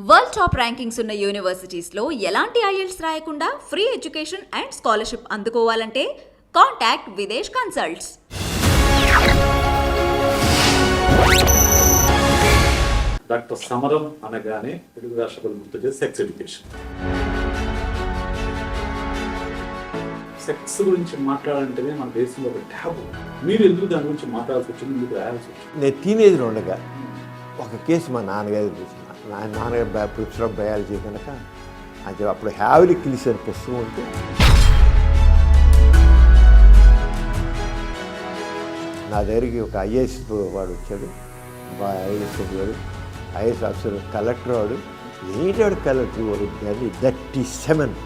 World top rankings ఉన్న యూనివర్సిటీస్లో ఎలాంటి IELTS రాయకుండా ఫ్రీ ఎడ్యుకేషన్ అండ్ స్కాలర్షిప్ అందుకోవాలంటే contact Videsh consults. Doctor Samaram అనగానే తెలుగు రాష్ట్రాలు గుర్తు చేసే సెక్స్ ఎడ్యుకేషన్. సెక్స్ గురించి మాట్లాడాలంటేనే మన దేశంలో ఒక ట్యాబు. మీరు ఎందుకు దాని గురించి మాట్లాడాల్సి వచ్చింది, మీకు రాయాల్సి వచ్చింది? నేను టీనేజ్లో ఉండగా ఒక కేసు మా నాన్నగారు చూసిన. నాన్నగారు ప్రొఫెసర్ ఆఫ్ బయాలజీ కనుక అది అప్పుడు హ్యావీలీ కిల్స్ అనే పుస్తకం ఉంటే నా దగ్గరికి ఒక ఐఏఎస్ వాడు వచ్చాడు. ఐఏఎస్ వాడు ఐఏఎస్ ఆఫీసర్ కలెక్టర్ వాడు. ఏంటాడు కలెక్టర్ వాడు 37 అన్నాడు.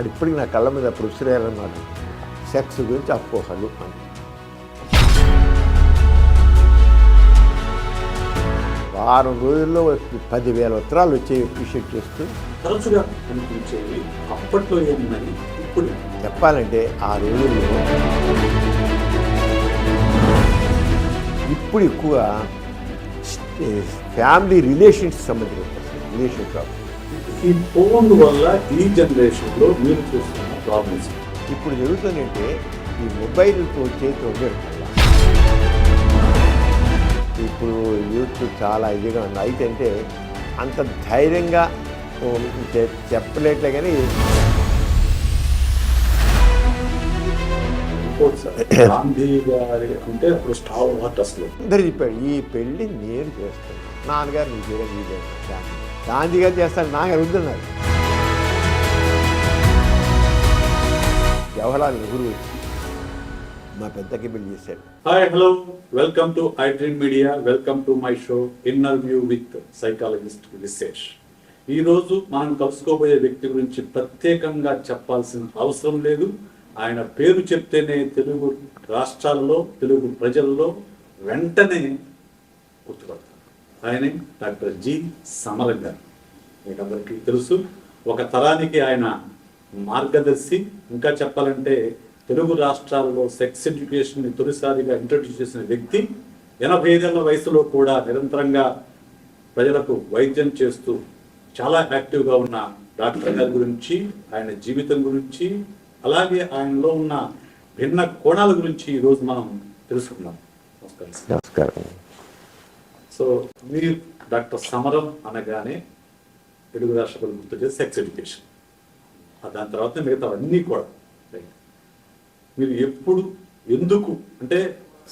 ఇప్పటికి నా కళ్ళ మీద ప్రొఫెసర్ అయ్యారన్నమాట. సెక్స్ గురించి అపోహలు అని. వారం రోజుల్లో 10,000 ఉత్తరాలు వచ్చేవి అప్రిషియేట్ చేస్తూ. తరచుగా కనిపించేవి అప్పట్లో ఏమున్నాయి, ఇప్పుడు చెప్పాలంటే ఆ రోజుల్లో ఇప్పుడు ఎక్కువ ఫ్యామిలీ రిలేషన్స్ సంబంధించిన రిలేషన్షిప్. ఈ ఫోన్ వల్ల ఈ జనరేషన్లో మీరు చూస్తున్న ప్రాబ్లమ్స్ ఇప్పుడు జరుగుతుందంటే ఈ మొబైల్తో చేతి ఉండడం వల్ల ఇప్పుడు యూత్ చాలా ఇదిగా ఉంది. అయితే అంటే అంత ధైర్యంగా చెప్పలేట్లే కానీ గాంధీ గారి అంటే అప్పుడు స్టార్ హార్ట్ అసలు అందరు చెప్పాడు ఈ పెళ్ళి నేను చేస్తాను, నాన్నగారు నీ చేయడం నీ చేస్తాను, గాంధీ గారు చేస్తాను, నాన్నగారు వద్దున్నారు. జవహర్లాల్ నెహ్రూ వచ్చి మా పెద్దకి పెళ్లి చేశాడు. Hi, hello, welcome to I dream media. Welcome to my show inner view with psychologist Vishesh. ఈరోజు మనం కలుసుకోబోయే వ్యక్తి గురించి ప్రత్యేకంగా చెప్పాల్సిన అవసరం లేదు. ఆయన పేరు చెప్తేనే తెలుగు రాష్ట్రాల్లో, తెలుగు ప్రజల్లో వెంటనే గుర్తుపడతారు. ఆయనే డాక్టర్ జి. సమరం గారు. మీకు అందరికీ తెలుసు, ఒక తరానికి ఆయన మార్గదర్శి. ఇంకా చెప్పాలంటే తెలుగు రాష్ట్రాల్లో సెక్స్ ఎడ్యుకేషన్ని తొలిసారిగా ఇంట్రడ్యూస్ చేసిన వ్యక్తి. 85 ఏళ్ల వయసులో కూడా నిరంతరంగా ప్రజలకు వైద్యం చేస్తూ చాలా యాక్టివ్గా ఉన్న డాక్టర్ గారి గురించి, ఆయన జీవితం గురించి, అలాగే ఆయనలో ఉన్న భిన్న కోణాల గురించి ఈరోజు మనం తెలుసుకుందాం. నమస్కారం. సో మీరు డాక్టర్ సమరం అనగానే తెలుగు రాష్ట్రాలు గుర్తు చేసే సెక్స్ ఎడ్యుకేషన్, దాని తర్వాత మిగతా అన్నీ కూడా. మీరు ఎప్పుడు, ఎందుకు అంటే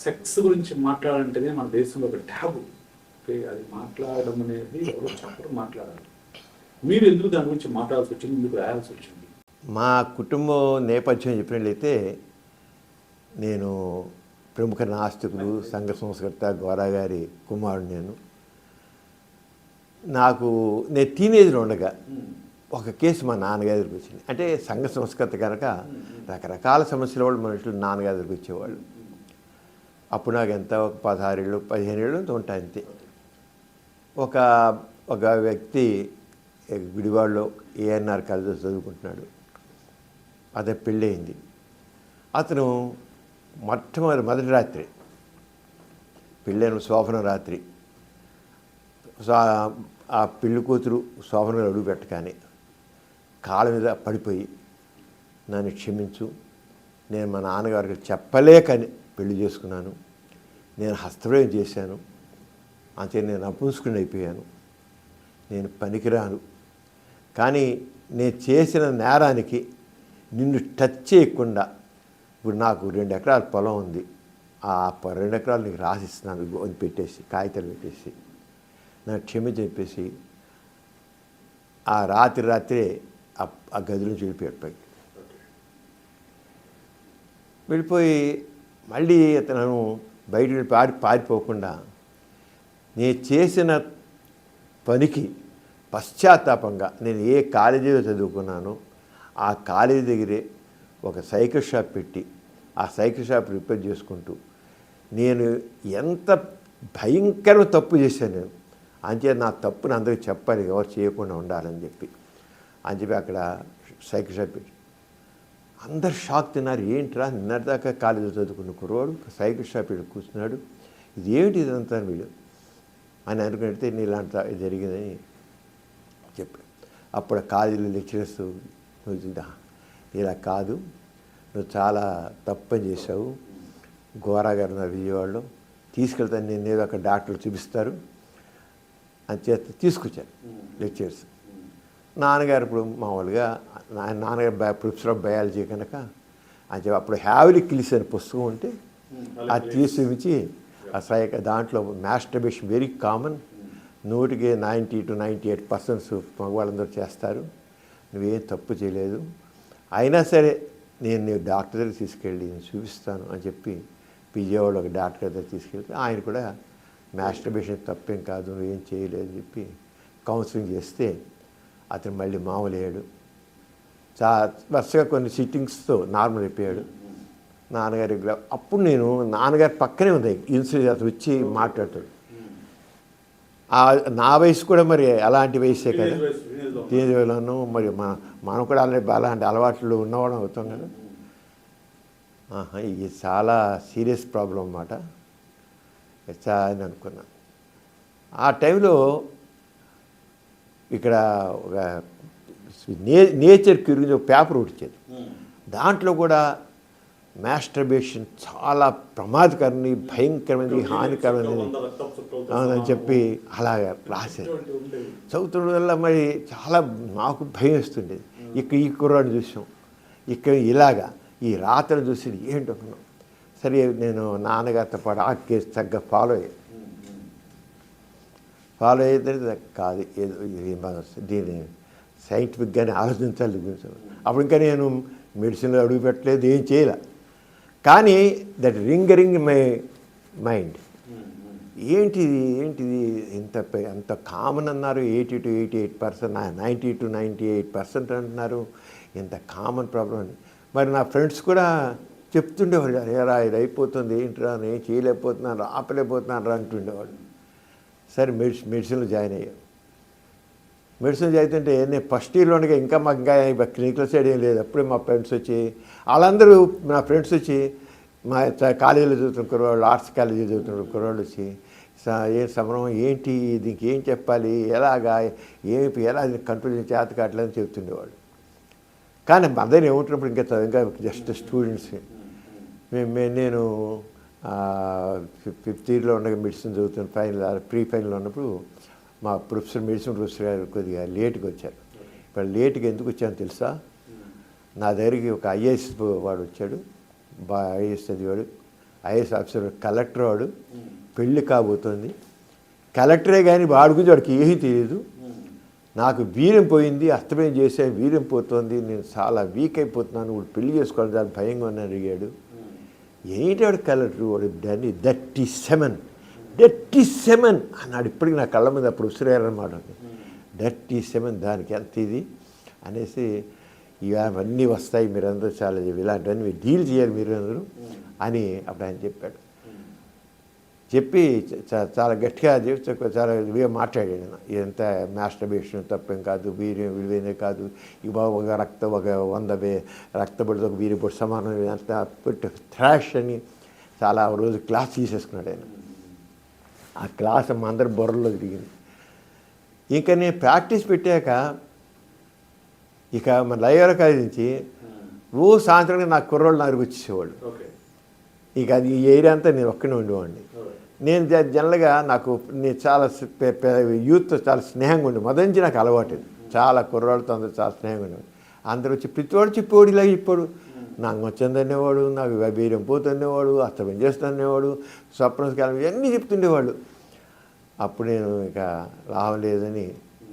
సెక్స్ గురించి మాట్లాడాలంటేనే మన దేశంలో ఒక ట్యాబు. అది మాట్లాడడం అనేది ఎవరో చెప్పడం మాట్లాడాలి. మీరు ఎందుకు దాని గురించి మాట్లాడాల్సి వచ్చింది, ఎందుకు రాయాల్సి వచ్చింది? మా కుటుంబం నేపథ్యం చెప్పినట్లయితే నేను ప్రముఖ నాస్తికులు, సంఘ సంస్కర్త గోరా గారి కుమారుడు. నేను టీనేజ్లో ఉండగా ఒక కేసు మా నాన్నగారి దగ్గరికి వచ్చింది. అంటే సంఘ సంస్కృత కనుక రకరకాల సమస్యల వాళ్ళు మనుషులు నాన్నగారి దగ్గరికి వచ్చేవాళ్ళు. అప్పుడు నాకు ఎంత ఒక 16 ఏళ్ళు 15 ఏళ్ళు ఉంటాయి అంతే. ఒక వ్యక్తి గుడివాడలో ఏఎన్ఆర్ కాలేజీలో చదువుకుంటున్నాడు. అదే పెళ్ళయింది. అతను మొదటి రాత్రి పెళ్ళైన శోభన రాత్రి ఆ పెళ్లి కూతురు శోభన అడుగు పెట్టగానే కాళ్ళ మీద పడిపోయి, నన్ను క్షమించు, నేను మా నాన్నగారికి చెప్పలేకని పెళ్లి చేసుకున్నాను, నేను హస్తప్రయోగం చేశాను, అంతే నేను అపుంసుకుని అయిపోయాను, నేను పనికిరాను, కానీ నేను చేసిన నేరానికి నిన్ను టచ్ చేయకుండా ఇప్పుడు నాకు 2 ఎకరాల పొలం ఉంది, ఆ 2 ఎకరాలు నీకు రాసిస్తున్నాను అని పెట్టేసి కాగితాలు పెట్టేసి నాకు క్షమించి చెప్పేసి ఆ రాత్రే ఆ గది నుంచి వెళ్ళిపోయి మళ్ళీ అతను బయట పారిపోకుండా నేను చేసిన పనికి పశ్చాత్తాపంగా నేను ఏ కాలేజీలో చదువుకున్నానో ఆ కాలేజీ దగ్గరే ఒక సైకిల్ షాప్ పెట్టి ఆ సైకిల్ షాప్ రిపేర్ చేసుకుంటూ నేను ఎంత భయంకర తప్పు చేశాను నేను. అంతే నా తప్పుని అందరికీ చెప్పాలి, ఎవరు చేయకుండా ఉండాలని చెప్పి అక్కడ సైకిల్ షాప్ పెట్టి అందరు షాక్ తిన్నారు. ఏంట్రా నిన్నటిదాకా కాలేజీలో చదువుకున్న కుర్రవాడు సైకిల్ షాప్ పెట్టి కూర్చున్నాడు, ఇది ఏమిటి ఇదంతా వీడు అని అనుకుంటే నేను ఇలాంటి జరిగిందని చెప్పాడు. అప్పుడు కాలేజీలో లెక్చరర్స్ ఇలా కాదు, నువ్వు చాలా తప్పని చేశావు, గోరా గారు నా విజయవాడలో తీసుకెళ్తాను, నేను ఏదో ఒక డాక్టర్లు చూపిస్తారు అని చేత తీసుకొచ్చాను లెక్చర్స్. నాన్నగారు ఇప్పుడు మామూలుగా నాన్నగారు ప్రొఫెసర్ ఆఫ్ బయాలజీ కనుక అని చెప్పి అప్పుడు హ్యావ్లీ కిల్స్ అనే పుస్తకం ఉంటే అది తీసుకొచ్చి అసలు దాంట్లో మాస్టర్బేషన్ వెరీ కామన్, 90 to 98% మగవాళ్ళందరూ చేస్తారు, నువ్వేం తప్పు చేయలేదు, అయినా సరే నేను డాక్టర్ దగ్గర తీసుకెళ్ళి నేను చూపిస్తాను అని చెప్పి విజయవాడ ఒక డాక్టర్ దగ్గర తీసుకెళ్తే ఆయన కూడా మాస్టర్బేషన్ తప్పేం కాదు, నువ్వేం చేయలేదు అని చెప్పి కౌన్సిలింగ్ చేస్తే అతను మళ్ళీ మామూలు అయ్యాడు. వరుసగా కొన్ని సిట్టింగ్స్తో నార్మల్ అయిపోయాడు. నాన్నగారి అప్పుడు నేను నాన్నగారి పక్కనే ఉంది ఇన్సూరెన్స్ అతను వచ్చి మాట్లాడతాడు. నా వయసు కూడా మరి అలాంటి వయసే కదా, టీనేజ్ వయసులోనూ మరి మనం కూడా అలాంటి అలవాట్లు ఉన్నవాళ్ళం అవుతాం కదా. ఇది చాలా సీరియస్ ప్రాబ్లం అన్నమాట అని అనుకున్నాను. ఆ టైంలో ఇక్కడ ఒక నేచర్ గురించి ఒక పేపర్ వచ్చేది, దాంట్లో కూడా మాస్టర్బేషన్ చాలా ప్రమాదకరమైనది, భయంకరమైనది, హానికరమైనది అని చెప్పి అలాగా రాశారు. చదువుతున్న వల్ల మరి చాలా నాకు భయం వేస్తుండేది. ఈ కుర్రాడిని చూసాం, ఇక్కడ ఇలాగా ఈ రాత్రి చూసి ఏంటనుకున్నాం. సరే నేను నాన్నగారితో పాటు ఆ కేసు తగ్గ ఫాలో అయితే కాదు, ఏదో దీన్ని సైంటిఫిక్గానే ఆలోచించాలి. అప్పుడు ఇంకా నేను మెడిసిన్లో అడుగు పెట్టలేదు, ఏం చేయలే. కానీ దట్ రింగ్ మై మైండ్, ఏంటిది ఎంత కామన్ అన్నారు, 80 to 88%, 90 to 98% అంటున్నారు, ఎంత కామన్ ప్రాబ్లం అని. మరి నా ఫ్రెండ్స్ కూడా చెప్తుండేవాళ్ళు, అరేరా ఇది అయిపోతుంది, ఏంటిరా నేను చేయలేకపోతున్నాను, ఆపలేకపోతున్నాను రా అంటుండేవాళ్ళు. సరే మెడిసిన్లో జాయిన్ అయ్యాను. మెడిసిన్ చదువుతుంటే నేను ఫస్ట్ ఇయర్లో ఉండగా ఇంకా మాకు ఇంకా క్లినికల్ సైడ్ ఏం లేదు. అప్పుడే మా ఫ్రెండ్స్ వచ్చి వాళ్ళందరూ నా ఫ్రెండ్స్ వచ్చి మా కాలేజీలో చదువుతున్న కుర్రవాళ్ళు, ఆర్ట్స్ కాలేజీలో చదువుతున్న కుర్రవాళ్ళు వచ్చి ఏం సమరం ఏంటి, దీనికి ఏం చెప్పాలి, ఎలాగా ఎలా కంట్రోల్ చేసి చేత కావట్లేదని చెప్తుండేవాళ్ళు. కానీ మదర్ ఏముంటున్నప్పుడు ఇంకా జస్ట్ స్టూడెంట్స్. నేను 5th ఇయర్లో ఉండగా మెడిసిన్ చదువుతున్న ప్రీ ఫైనల్ ఉన్నప్పుడు మా మెడిసిన్ ప్రొఫెసర్ గారు కొద్దిగా లేట్గా వచ్చారు. ఇప్పుడు లేట్గా ఎందుకు వచ్చానో తెలుసా, నా దగ్గరికి ఒక ఐఏఎస్ వాడు వచ్చాడు, ఐఏఎస్ చదివాడు, ఐఏఎస్ ఆఫీసర్, కలెక్టర్ వాడు, పెళ్ళి కాబోతోంది, కలెక్టరే కానీ వాడి గురించి వాడికి ఏమీ తెలియదు. నాకు వీర్యం పోయింది, అస్తమయం చేసే వీర్యం పోతుంది, నేను చాలా వీక్ అయిపోతున్నాను, వాడు పెళ్లి చేసుకోవడం చాలా భయంగా ఉన్నాను అడిగాడు. ఏంటి వాడు కలెక్టర్, వాడు 37 అన్నాడు. ఇప్పటికి నా కళ్ళ మీద ప్రొఫెసర్ గారు అన్నమాట, 37 దానికి ఎంత ఇది అనేసి, ఇవన్నీ వస్తాయి, మీరందరూ చాలా ఇలాంటివన్నీ మీరు డీల్ చేయాలి మీరు అందరూ అని అప్పుడు ఆయన చెప్పాడు. చెప్పి చాలా గట్టిగా చాలా ఇవే మాట్లాడాడు. ఇదంతా మాస్టర్బేషన్ తప్పేం కాదు, వీర్యం విలువైనదే కాదు, ఒక 100 రక్తపడితో ఒక వీర్యం పొడి సమానం, అంతా పెట్టి థ్రాష్ అని చాలా రోజు క్లాస్ తీసేసుకున్నాడు ఆయన. ఆ క్లాస్ మా అందరి బుర్రలో తిరిగింది. ఇంకా నేను ప్రాక్టీస్ పెట్టాక ఇక మన లయోలా కాలేజ్ నుంచి రోజు సాయంత్రం నాకు కుర్రోళ్ళు నాకు వచ్చేసేవాళ్ళు. ఇక అది ఈ ఏరియా అంతా నేను ఒక్కనే ఉండేవాడిని. నేను జనరల్గా నేను చాలా యూత్తో చాలా స్నేహంగా ఉండే, మొదటి నుంచి నాకు అలవాటు, చాలా కుర్రాళ్ళతో అందరూ చాలా స్నేహంగా ఉండేవాడు. అందరూ వచ్చి ప్రతివాడు చెప్పేవాడు, ఇలా చెప్పాడు, నాకు వచ్చిందనేవాడు, నాకు వీర్యం పోతుండేవాడు, అస్తమయం చేస్తుండేవాడు, స్వప్నకాలం ఇవన్నీ చెప్తుండేవాళ్ళు. అప్పుడు నేను ఇక లాభం లేదని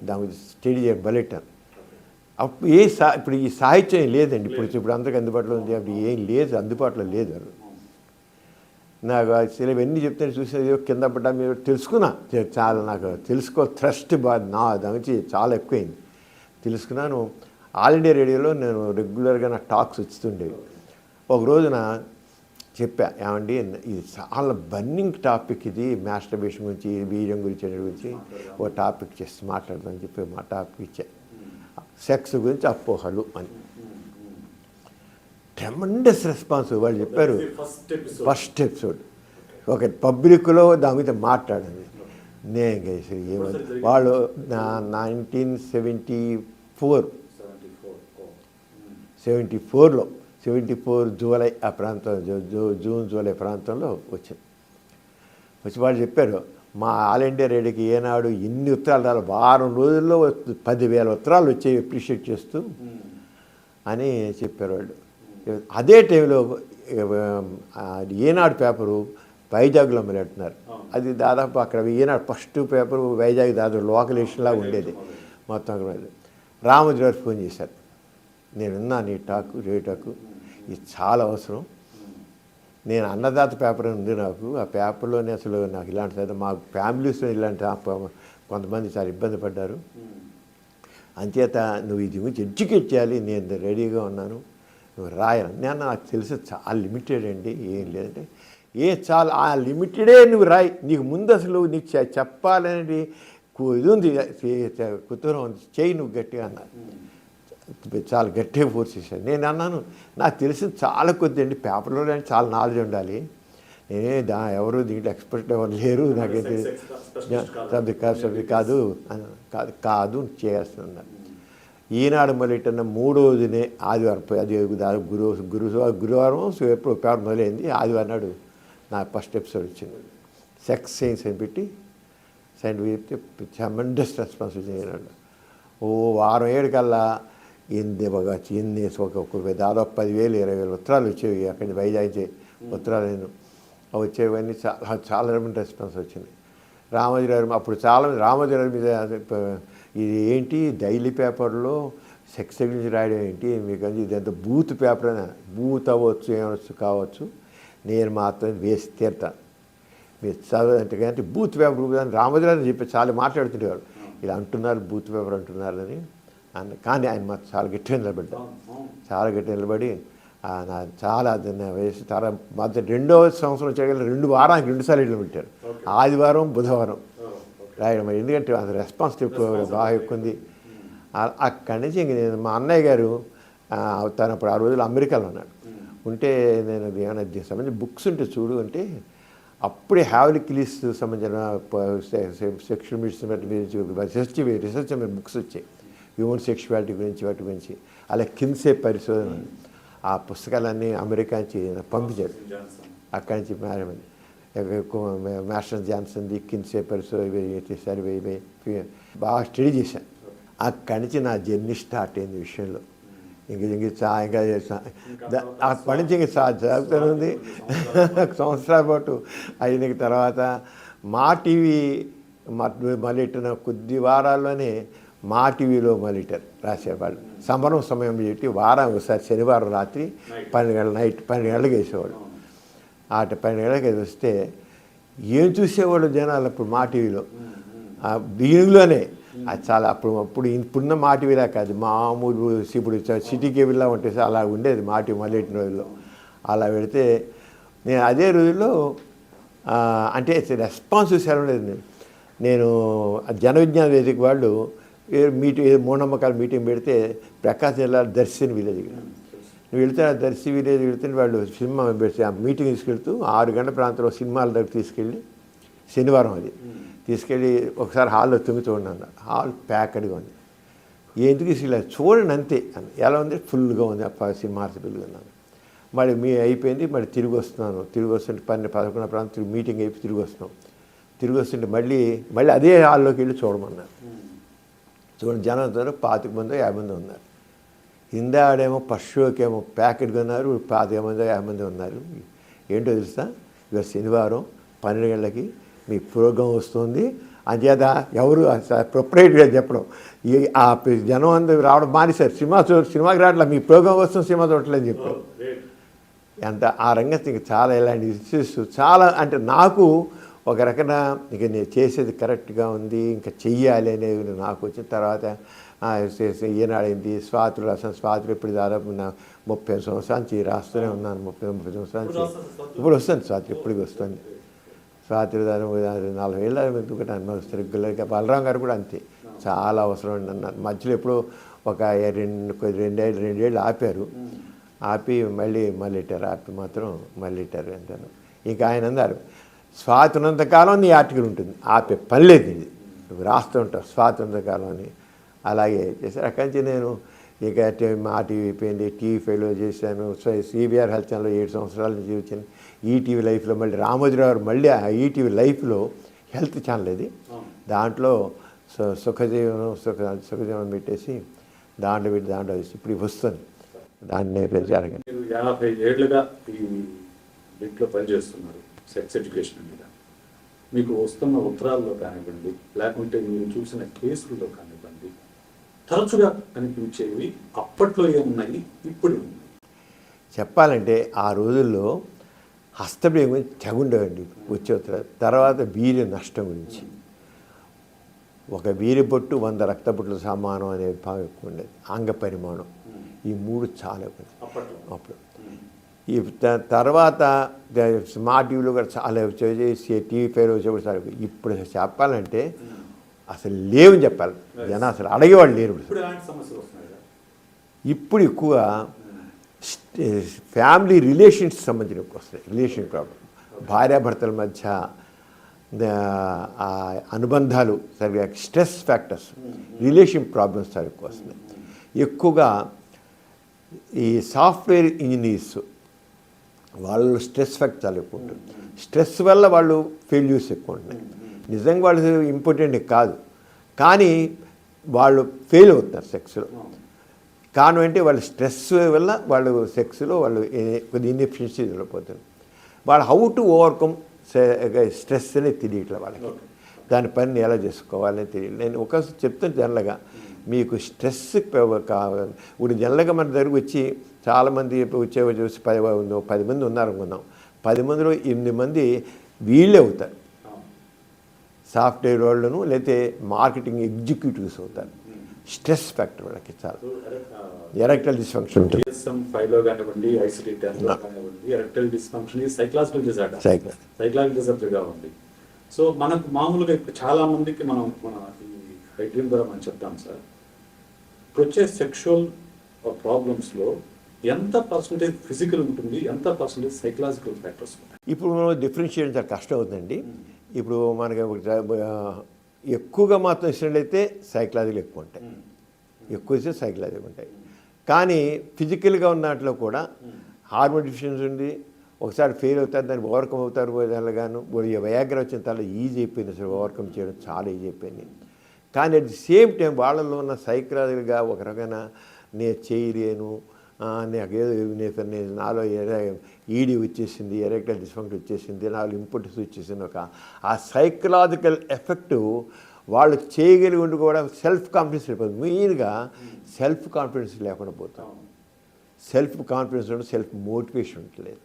దాని గురించి స్టడీ చేయడం బలెట్టాను. అప్పుడు ఇప్పుడు ఈ సాహిత్యం లేదండి, ఇప్పుడు అందరికీ అందుబాటులో ఉంది, అప్పుడు ఏం లేదు, అందుబాటులో లేదు. నాకు అసలు ఇవన్నీ చెప్తే చూసేది కింద పడ్డా మీరు తెలుసుకున్నా, చాలా నాకు థ్రస్ట్ దాని నుంచి చాలా ఎక్కువైంది తెలుసుకున్నాను. ఆల్ ఇండియా రేడియోలో నేను రెగ్యులర్గా నా టాక్స్ వస్తుండేవి. ఒక రోజున చెప్పా, ఏమండి ఇది చాలా బర్నింగ్ టాపిక్, ఇది మాస్టర్బేషన్ గురించి, వీర్యం గురించి ఓ టాపిక్ చేసి మాట్లాడదామని చెప్పి మా టాపిక్ ఇచ్చా, సెక్స్ గురించి అపోహలు అని. Tremendous response. వాళ్ళు చెప్పారు ఫస్ట్ ఎపిసోడ్ ఒక పబ్లిక్లో దాని మీద మాట్లాడండి, నేను చేసి ఏమవుతుంది వాళ్ళు 1974 74లో 74 జూలై ఆ ప్రాంతం జూన్ జూలై ప్రాంతంలో వచ్చింది. వచ్చి వాళ్ళు చెప్పారు మా ఆల్ ఇండియా రేడియోకి ఏనాడు ఇన్ని ఉత్తరాలు రాలి వారం రోజుల్లో 10,000 ఉత్తరాలు వచ్చాయి అప్రిషియేట్ చేస్తూ అని చెప్పారు వాళ్ళు. అదే టైంలో ఏనాడు పేపరు వైజాగ్లో మొదలెడుతున్నారు. అది దాదాపు అక్కడ ఈనాడు ఫస్ట్ పేపరు వైజాగ్ దాదాపు లోకల్ ఎడిషన్లా ఉండేది మొత్తం. అక్కడ రామోజీ గారు ఫోన్ చేశారు, నేను విన్నాను ఈ టాకు రేటాకు, ఇది చాలా అవసరం. నేను అన్నదాత పేపర్ ఉంది నాకు, ఆ పేపర్లోనే అసలు నాకు ఇలాంటి మా ఫ్యామిలీస్లో ఇలాంటి కొంతమంది చాలా ఇబ్బంది పడ్డారు, అంచేత నువ్వు ఇది గురించి ఎడ్యుకేట్ చేయాలి, నేను రెడీగా ఉన్నాను, నువ్వు రాయాలి. నేను నాకు తెలిసి చాలా లిమిటెడ్ అండి, ఏం లేదంటే చాలా ఆ లిమిటెడే నువ్వు రాయి, నీకు ముందు అసలు నీకు చెప్పాలనేది ఇది ఉంది, కుతూహలం ఉంది, చేయి నువ్వు గట్టిగా అన్నారు. చాలా గట్టిగా ఫోర్స్ చేశాను. నేను అన్నాను నాకు తెలిసిన చాలా కొద్ది అండి, పేపర్లో చాలా నాలెడ్జ్ ఉండాలి, నేనే ఎవరు దీంట్లో ఎక్స్పర్ట్ ఎవరు లేరు, నాకైతే కాదు కాదు చేస్తున్నాను. ఈనాడు మొదలెట్టిన 3వ దినే ఆదివారం, అది గురువారం ఎప్పుడు పేపర్ మొదలైంది, ఆదివారం నాడు నా ఫస్ట్ ఎపిసోడ్ వచ్చింది. సెక్స్ సైన్స్ అని పెట్టి చెప్తే ట్రెమెండస్ రెస్పాన్స్ వచ్చింది. ఓ వారం ఏడుకల్లా ఒక దాదాపు 10,000 20,000 ఉత్తరాలు వచ్చేవి అక్కడి నుంచి వైజాగ్ ఉత్తరాలు వచ్చేవన్నీ చాలా రెస్పాన్స్ వచ్చింది. రామోజీ గారు అప్పుడు చాలామంది రామోజీ గారి మీద ఇది ఏంటి డైలీ పేపర్లో సెక్స్ గురించి రాయడం ఏంటి మీకు, ఇదంతా బూత్ పేపర్ అని, బూత్ అవ్వచ్చు ఏమవచ్చు కావచ్చు, నేను మాత్రం వేసి తీరుతాను మీరు చదవంటే కానీ బూత్ పేపర్ అని రామోజీ గారిని చెప్పి చాలా మాట్లాడుతుండేవారు, ఇలా అంటున్నారు బూత్ పేపర్ అంటున్నారని. కానీ ఆయన మాత్రం చాలా గట్టిగా నిలబడ్డారు, చాలా గట్టిగా నిలబడి చాలా వేసి చాలా మధ్య 2వ సంవత్సరం వచ్చాక 2 వారానికి 2 సార్లు ఇట్లా పెట్టారు, ఆదివారం బుధవారం రాయడం. ఎందుకంటే అది రెస్పాన్స్ బాగా ఎక్కువ ఉంది. అక్కడి నుంచి ఇంక నేను మా అన్నయ్య గారు తను అప్పుడు ఆ రోజులు అమెరికాలో ఉన్నాడు, ఉంటే నేను ఏమైనా సంబంధించిన బుక్స్ ఉంటే చూడు అంటే అప్పుడే హ్యావ్లీ కిలీస్ సంబంధించిన సెక్షువల్ రీసెర్చ్ బుక్స్ వచ్చాయి, హ్యూమన్ సెక్షువాలిటీ గురించి వాటి గురించి. అలా కిన్సే పరిశోధన, ఆ పుస్తకాలన్నీ అమెరికా నుంచి పంపించారు. అక్కడి నుంచి మాస్టర్ జాన్సన్ది కిన్సే పరిశోధన చేశారు, బాగా స్టడీ చేశాను. అక్కడి నుంచి నా జర్నీ స్టార్ట్ అయింది విషయంలో. ఇంకా అప్పటి నుంచి ఇంక జరుగుతూనే ఉంది. సంవత్సరాల పాటు అయిన తర్వాత మా టీవీ మొదలెట్టిన కొద్ది వారాల్లోనే మా టీవీలో మొదలెట్టారు రాసేవాళ్ళు. సంబరం సమయం పెట్టి వారం ఒకసారి శనివారం రాత్రి 12 గంటల నైట్ 12 గంటలకు వేసేవాళ్ళు. 12 గంటలకు వస్తే ఏం చూసేవాళ్ళు జనాలు అప్పుడు మా టీవీలో, దీనిలోనే అది చాలా అప్పుడు ఇప్పుడున్న మా టీవీలా కాదు, మామూలు ఇప్పుడు సిటీ కేబుల్లా ఉంటుంది, అలా ఉండేది మా టీవీ మొదలెట్టిన రోజుల్లో. అలా పెడితే నేను అదే రోజుల్లో అంటే రెస్పాన్స్ ఎలా ఉండేది. నేను జన విజ్ఞాన వేదిక వాళ్ళు మూఢనమ్మకాల మీటింగ్ పెడితే ప్రకాశం జిల్లా దర్శిని విలేజ్, నువ్వు వెళ్తే ఆ దర్శి విలేజ్ వెళ్తే వాళ్ళు సినిమా పెడితే ఆ మీటింగ్ తీసుకెళ్తూ 6 గంటల ప్రాంతంలో సినిమాల దగ్గర తీసుకెళ్ళి, శనివారం అది తీసుకెళ్ళి ఒకసారి హాల్లో తొంగి చూడండి, హాల్ ప్యాక్డ్గా ఉంది, ఎందుకు ఇలా చూడండి అంతే అని. ఎలా ఉంది, ఫుల్గా ఉంది సినిమా పిల్లలున్నాను. మరి అయిపోయింది, మరి తిరిగి వస్తున్నాను, తిరిగి వస్తుంటే 12-11 ప్రాంతం మీటింగ్ అయిపోయి తిరిగి వస్తుంటే మళ్ళీ అదే హాల్లోకి వెళ్ళి చూడమన్నారు. చూడండి జనం 25 మంది 50 మంది ఉన్నారు. ఇందాడేమో ఫస్ట్ షోకేమో ప్యాకెట్గా ఉన్నారు, 25 మంది 50 మంది ఉన్నారు. ఏంటో తెలుసా, ఇవాళ శనివారం 12 గంటలకి మీ ప్రోగ్రాం వస్తుంది, అంచేత ఎవరు ప్రొపరేట్గా చెప్పడం, ఆ జనం అందరూ రావడం మానేశారు, సినిమాకి రావట్లేదు, మీ ప్రోగ్రాం వస్తుంది సినిమా చూడట్లేదని చెప్పారు. ఎంత ఆ రంగం చాలా ఇలాంటి ఇష్యూస్ చాలా, అంటే నాకు ఒక రకంగా ఇక నేను చేసేది కరెక్ట్గా ఉంది, ఇంకా చెయ్యాలి అనేది నాకు వచ్చిన తర్వాత ఈనాడైంది స్వాతులు రాసాను. స్వాతులు ఇప్పుడు దాదాపు 30 సంవత్సరాల నుంచి రాస్తూనే ఉన్నాను, 30 సంవత్సరాల నుంచి ఇప్పుడు వస్తుంది స్వాతి, ఇప్పటికి వస్తుంది స్వాతి. దాదాపు 40 ఏళ్ళ ఎందుకంటే రెగ్యులర్గా. బలరాం గారు కూడా అంతే, చాలా అవసరం అన్నారు. మధ్యలో ఎప్పుడో ఒక 2 ఏళ్ళు ఆపారు, ఆపి మళ్ళీ ఇట్టారు, ఆపి మాత్రం మళ్ళీ ఇట్టారు అంటారు. ఇంకా ఆయన అన్నారు స్వాతి ఉన్నంతకాలం నీ ఆర్టికల్ ఉంటుంది, ఆపే పని లేదు ఇది, నువ్వు రాస్తూ ఉంటావు స్వాతి ఉన్నంతకాలం అని. అలాగే చేశారు. అక్కడి నుంచి నేను ఇక మా టీవీ అయిపోయింది, టీవీ ఫైవ్లో చేశాను, సిబిఆర్ హెల్త్ ఛానల్లో 7 సంవత్సరాల నుంచి వచ్చాను. ఈటీవీ లైఫ్లో మళ్ళీ రామోజీరావు గారు మళ్ళీ ఆ ఈటీవీ లైఫ్లో హెల్త్ ఛానల్ ఇది, దాంట్లో సుఖజీవనం పెట్టేసి దాంట్లో ఇప్పుడు వస్తుంది దాన్ని జరగదు. మీరు 50 ఏళ్ళుగా ఈ దీంట్లో పనిచేస్తున్నారు సెక్స్ ఎడ్యుకేషన్ మీద. మీకు వస్తున్న ఉత్తరాల్లో కానివ్వండి, లేకుంటే మీరు చూసిన కేసుల్లో కానివ్వండి, తరచుగా కనిపించేవి అప్పట్లో ఏమున్నాయి, ఇప్పుడు ఏమున్నాయి? చెప్పాలంటే ఆ రోజుల్లో హస్తప్రియం గురించి తెగుండేవండి వచ్చే ఉత్తరాలు. తర్వాత వీర్య నష్టం గురించి, ఒక వీర్య బొట్టు 100 రక్తబొట్లు సమానం అనే భావం ఎక్కువ ఉండేది. అంగ పరిమాణం, ఈ 3 చాలా ఎక్కువ అప్పుడు. ఈ తర్వాత స్మార్ట్ టీవీలో కూడా చాలా వచ్చేసి టీవీ ఫైవ్లో వచ్చేప్పుడు చాలా. ఇప్పుడు చెప్పాలంటే అసలు లేవని చెప్పాలి, జనం అసలు అడిగేవాళ్ళు లేరు. ఇప్పుడు ఎక్కువగా ఫ్యామిలీ రిలేషన్స్ సంబంధించిన ఎక్కువ వస్తాయి. రిలేషన్ ప్రాబ్లం, భార్యాభర్తల మధ్య అనుబంధాలు సరిగా, స్ట్రెస్ ఫ్యాక్టర్స్, రిలేషన్ ప్రాబ్లమ్స్ చాలా ఎక్కువ వస్తున్నాయి. ఎక్కువగా ఈ సాఫ్ట్వేర్ ఇంజనీర్స్ వాళ్ళు స్ట్రెస్ ఫ్యాక్టర్ చాలా ఎక్కువ ఉంటుంది. స్ట్రెస్ వల్ల వాళ్ళు ఫెయిల్యూర్స్ ఎక్కువ ఉంటున్నాయి. నిజంగా వాళ్ళు ఇంపార్టెంట్ కాదు, కానీ వాళ్ళు ఫెయిల్ అవుతున్నారు సెక్స్లో. కారణం అంటే వాళ్ళ స్ట్రెస్ వల్ల వాళ్ళు సెక్స్లో వాళ్ళు కొద్ది ఇన్ఎఫిషియన్సీ వెళ్ళిపోతుంది. వాళ్ళు హౌ టు ఓవర్కమ్ స్ట్రెస్ అనేది తెలియట్లే వాళ్ళకి, దాని పనిని ఎలా చేసుకోవాలని తెలియదు. నేను ఒక చెప్తాను జనరల్గా, మీకు స్ట్రెస్ కావాలి. ఇప్పుడు జనరల్గా మన దగ్గరకు వచ్చి చాలామంది వచ్చే చూసి 10 మంది ఉన్నారు అనుకుందాం, 10 మందిలో 8 మంది వీళ్ళే అవుతారు, సాఫ్ట్వేర్ వాళ్ళను లేకపోతే మార్కెటింగ్ ఎగ్జిక్యూటివ్స్ అవుతారు. స్ట్రెస్ ఫ్యాక్టర్ వాళ్ళకి చాలా. ఎరెక్టైల్ డిస్ఫంక్షన్ ఉంటుంది. ఫైవ్లో కానివ్వండి, ఐసిడి 10లో కానివ్వండి, ఎరెక్టైల్ డిస్ఫంక్షన్ ఇది సైకలాజికల్ డిజార్డర్, సైకలాజికల్ డిజార్డర్గా ఉంది. సో మనకు మామూలుగా ఇప్పుడు చాలా మందికి మన ఈ ఐడ్రీమ్ ద్వారా మనం చెప్తాం సార్, ఇప్పుడు వచ్చే సెక్షువల్ ప్రాబ్లమ్స్లో ఎంత పర్సంటేజ్ ఫిజికల్ ఉంటుంది, ఎంత పర్సంటేజ్ సైకలాజికల్ ఫ్యాక్టర్స్ ఉంటాయి? ఇప్పుడు మనం డిఫరెన్షియేట్ చాలా కష్టం అవుతుందండి. ఇప్పుడు మనకి ఎక్కువగా మాత్రం ఇచ్చినట్లయితే సైకలాజికల్ ఎక్కువ ఉంటాయి, ఎక్కువ ఇస్తే సైకలాజికల్ ఉంటాయి. కానీ ఫిజికల్గా ఉన్న దాంట్లో కూడా హార్మోన్ డిఫిషియన్సీ ఉంది. ఒకసారి ఫెయిల్ అవుతారు, దాన్ని ఓవర్కమ్ అవుతారు. దానిగాను వయాగ్ర వచ్చిన తర్వాత ఈజీ అయిపోయింది, అసలు ఓవర్కమ్ చేయడం చాలా ఈజీ అయిపోయింది. కానీ అట్ ది సేమ్ టైం వాళ్ళలో ఉన్న సైకలాజికల్గా ఒక రకమైన నేను చేయలేను, నేను నాలో ఈడీ వచ్చేసింది, ఎరెక్టైల్ డిస్ఫంక్షన్ వచ్చేసింది, నాలో ఇంపార్టెన్స్ వచ్చేసింది, ఒక ఆ సైకలాజికల్ ఎఫెక్టు వాళ్ళు చేయగలిగి ఉండి కూడా సెల్ఫ్ కాన్ఫిడెన్స్ అయిపోతుంది. మెయిన్గా సెల్ఫ్ కాన్ఫిడెన్స్ లేకుండా పోతాం. సెల్ఫ్ కాన్ఫిడెన్స్ ఉంటే సెల్ఫ్ మోటివేషన్ ఉండలేదు.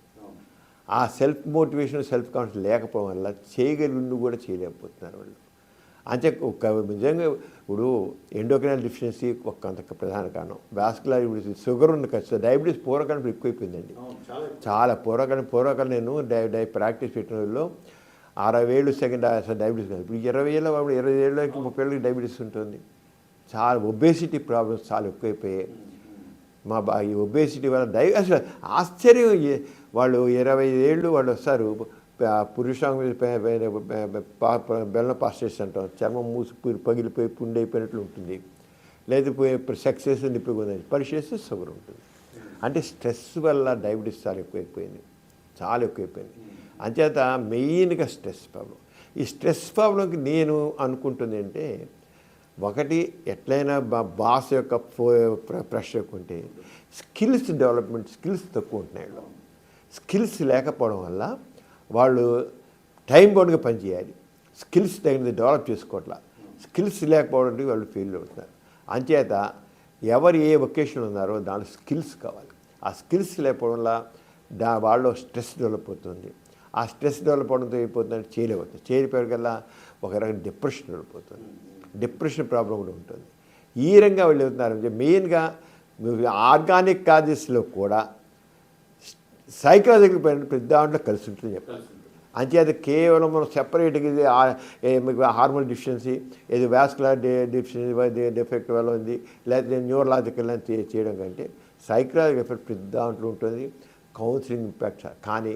ఆ సెల్ఫ్ మోటివేషన్, సెల్ఫ్ కాన్ఫిడెన్స్ లేకపోవడం వల్ల చేయగలిగి ఉండి కూడా చేయలేకపోతున్నారు వాళ్ళు. అంటే ఒక నిజంగా ఇప్పుడు ఎండోక్రైనల్ డిఫిషియన్సీ కొంత ప్రధాన కారణం. వాస్కులర్ షుగర్ ఉన్న ఖచ్చితంగా డయాబెటీస్ పూర్వకాలం ఎక్కువైపోయిందండి, చాలా పూర్వకాలం నేను ప్రాక్టీస్ పెట్టిన వాళ్ళు 60 ఏళ్ళు సెకండ్ అసలు డయాబెటీస్ కాదు. ఇప్పుడు 20 ఏళ్ళ 20 ఏళ్ళకి 30 ఏళ్ళకి డయాబెటీస్ ఉంటుంది. చాలా ఒబేసిటీ ప్రాబ్లమ్స్ చాలా ఎక్కువైపోయాయి. ఈ ఒబేసిటీ వల్ల అసలు ఆశ్చర్యం, వాళ్ళు 25 ఏళ్ళు వాళ్ళు వస్తారు, పురుషాంగ బెల్లం పాస్టేస్ అంటాం, చర్మం మూసి పగిలిపోయి పుండి అయిపోయినట్లు ఉంటుంది. లేదా సెక్స్ చేసి నిప్పుకుంది, పరీక్ష చేస్తే షుగర్ ఉంటుంది. అంటే స్ట్రెస్ వల్ల డయాబెటీస్ చాలా ఎక్కువైపోయింది, చాలా ఎక్కువైపోయింది. అంచేత మెయిన్గా స్ట్రెస్ ప్రాబ్లం. ఈ స్ట్రెస్ ప్రాబ్లంకి నేను అనుకుంటుంది అంటే, ఒకటి ఎట్లయినా బాస్ యొక్క ప్రెషర్ ఎక్కువ ఉంటే స్కిల్స్ డెవలప్మెంట్, స్కిల్స్ తక్కువ ఉంటున్నాయి. స్కిల్స్ లేకపోవడం వల్ల వాళ్ళు టైం బౌండ్గా పనిచేయాలి, స్కిల్స్ తగినది డెవలప్ చేసుకోవట్లా. స్కిల్స్ లేకపోవడానికి వాళ్ళు ఫెయిల్ అవుతున్నారు. అంచేత ఎవరు ఏ వొకేషన్ ఉన్నారో దాంట్లో స్కిల్స్ కావాలి. ఆ స్కిల్స్ లేకపోవడం వల్ల వాళ్ళు స్ట్రెస్ డెవలప్ అవుతుంది. ఆ స్ట్రెస్ డెవలప్ అవడంతో అయిపోతుందంటే చేయలేకపోతుంది. చేయలేకపోయేకల్లా ఒక రకమైన డిప్రెషన్ డెవలప్ అవుతుంది. డిప్రెషన్ ప్రాబ్లం కూడా ఉంటుంది. ఈ రకంగా వాళ్ళు అవుతున్నారంటే మెయిన్గా ఆర్గానిక్ కాజెస్లో కూడా సైకలాజికల్ ప్రతి దాంట్లో కలిసి ఉంటుంది చెప్పాలి. అంచేది కేవలం మనం సెపరేట్గా ఇది మీకు హార్మోన్ డిఫిషియన్సీ, ఇది వాస్కులర్ డిఫిషియన్సీ డిఫెక్ట్ వల్ల ఉంది, లేకపోతే న్యూరలాజికల్ అని చేయడం కంటే సైకలాజికల్ ఎఫెక్ట్ ప్రతి దాంట్లో ఉంటుంది. Counselling impact. కానీ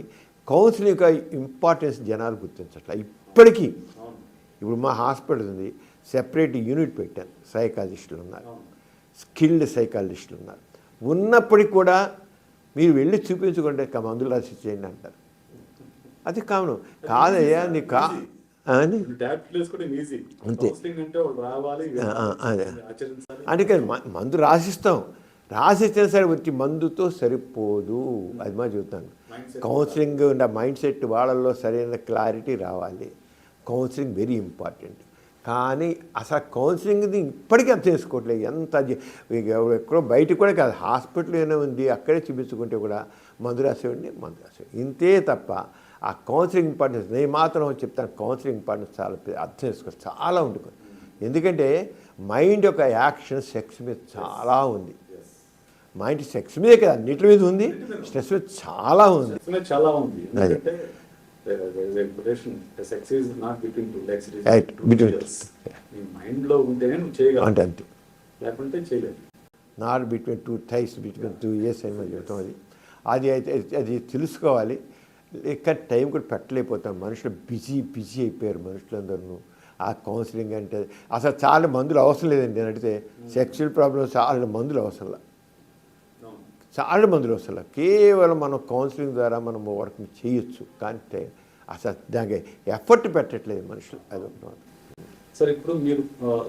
కౌన్సిలింగ్ యొక్క ఇంపార్టెన్స్ జనాలు గుర్తించట్ల ఇప్పటికీ. అవును. ఇప్పుడు మా హాస్పిటల్ ఉంది, సెపరేట్ యూనిట్ పెట్టాను, సైకాలజిస్టులు ఉన్నారు, అవును. స్కిల్డ్ సైకాలజిస్టులు ఉన్నారు. ఉన్నప్పటికీ కూడా మీరు వెళ్ళి చూపించుకుంటే మందులు రాసి చేయండి అంటారు. అది కావును కాదయ్యా నీకు అని ట్యాబ్లెట్లు వేసుకోవడం ఈజీ. అంతే. కౌన్సిలింగ్ అంటే వాళ్ళు రావాలి, అదే. ఆచరించాలి. అందుకని మందు రాసిస్తాం, రాసిచ్చిన సరే వచ్చి మందుతో సరిపోదు. అది మా చెబుతాను. కౌన్సిలింగ్ మైండ్ సెట్ వాళ్ళల్లో సరైన క్లారిటీ రావాలి. Counselling very important. కానీ అసలు కౌన్సిలింగ్ని ఇప్పటికీ అర్థం చేసుకోవట్లేదు. ఎంత ఎక్కడో బయట కూడా కాదు, హాస్పిటల్లోనే ఉంది, అక్కడే చూపించుకుంటే కూడా మందు రాసేవాడిని, ఇంతే తప్ప ఆ కౌన్సిలింగ్ ఇంపార్టెన్స్ నేను మాత్రం చెప్తాను. కౌన్సిలింగ్ ఇంపార్టెన్స్ చాలా అర్థం చేసుకోవాలి, చాలా ఉంటుంది. ఎందుకంటే మైండ్ యొక్క యాక్షన్ సెక్స్ మీద చాలా ఉంది. మైండ్ సెక్స్ మీదే కదా, అన్నిటి మీద ఉంది, స్ట్రెస్ మీద చాలా ఉంది. చాలా ఉంది. ఎందుకంటే sex is not between two legs, Right. Between. నీ మైండ్ లో ఉంటేనే నువ్వు చేయగలవు, అంటే అంతే. లేకుంటే చేయలేదు. Not between two thighs, between 2 years అని మనం చెప్తాం. అది అయితే అది తెలుసుకోవాలి. ఇక్కడ టైం కూడా పెట్టలేకపోతాం. మనుషులు బిజీ అయిపోయారు మనుషులందరూ. ఆ కౌన్సిలింగ్ అంటే అసలు చాలా మందులు అవసరం లేదండి. నేను అడిగితే సెక్చువల్ ప్రాబ్లమ్స్ చాలా మందులు అవసరం, చాలా మందులు అవసరం. కేవలం మనం కౌన్సిలింగ్ ద్వారా మనం వర్క్ చేయొచ్చు. కానీ అసలు దానికి ఎఫర్ట్ పెట్టట్లేదు మనుషులు. అది ఒకటి. సరే, ఇప్పుడు మీరు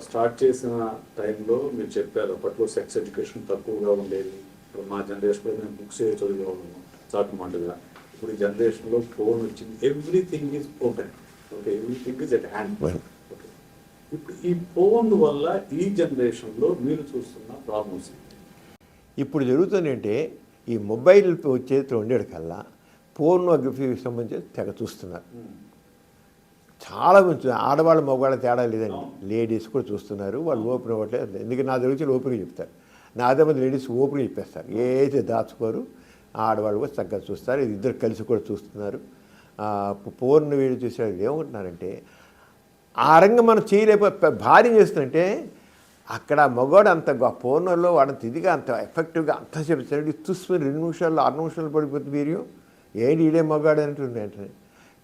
స్టార్ట్ చేసిన టైంలో మీరు చెప్పారు అప్పట్లో సెక్స్ ఎడ్యుకేషన్ తక్కువగా ఉండేది. ఇప్పుడు మా జనరేషన్లో మేము బుక్స్ చదివేవాళ్ళము చాటుమాటుగా. ఇప్పుడు ఈ జనరేషన్లో ఫోన్ వచ్చింది, everything is open. Okay, everything is at hand. Okay, ఇప్పుడు ఈ ఫోన్ వల్ల ఈ జనరేషన్లో మీరు చూస్తున్న ప్రాబ్లమ్స్ ఇప్పుడు జరుగుతుందంటే ఈ మొబైల్ చేతిలో ఉండేది కల్లా పోర్నోగ్రఫీకి సంబంధించి తెగ చూస్తున్నారు. చాలా మంది ఆడవాళ్ళ మగవాళ్ళ తేడా లేదండి, లేడీస్ కూడా చూస్తున్నారు. వాళ్ళు ఓపెన్ అవ్వట్లేదు. ఎందుకంటే నా దగ్గర ఓపెన్గా చెప్తారు. నా అదే మంది లేడీస్ ఓపెన్గా చెప్పేస్తారు, ఏదైతే దాచుకోరు. ఆడవాళ్ళు కూడా చక్కగా చూస్తారు. ఇద్దరు కలిసి కూడా చూస్తున్నారు. పోర్న్ వీడియో చూసేవాళ్ళు ఏమంటున్నారంటే ఆ రంగం మనం చేయలేకపోతే భార్య చేస్తుందంటే అక్కడ మగవాడు అంత పోర్నర్లో వాడంత ఇదిగా అంత ఎఫెక్టివ్గా అంత చెప్తాడు. చూసుకుని 2 నిమిషాలు 6 నిమిషాలు పడిపోతుంది వీడియో. ఏంటి ఈడే మగవాడు అంటుంది వెంటనే.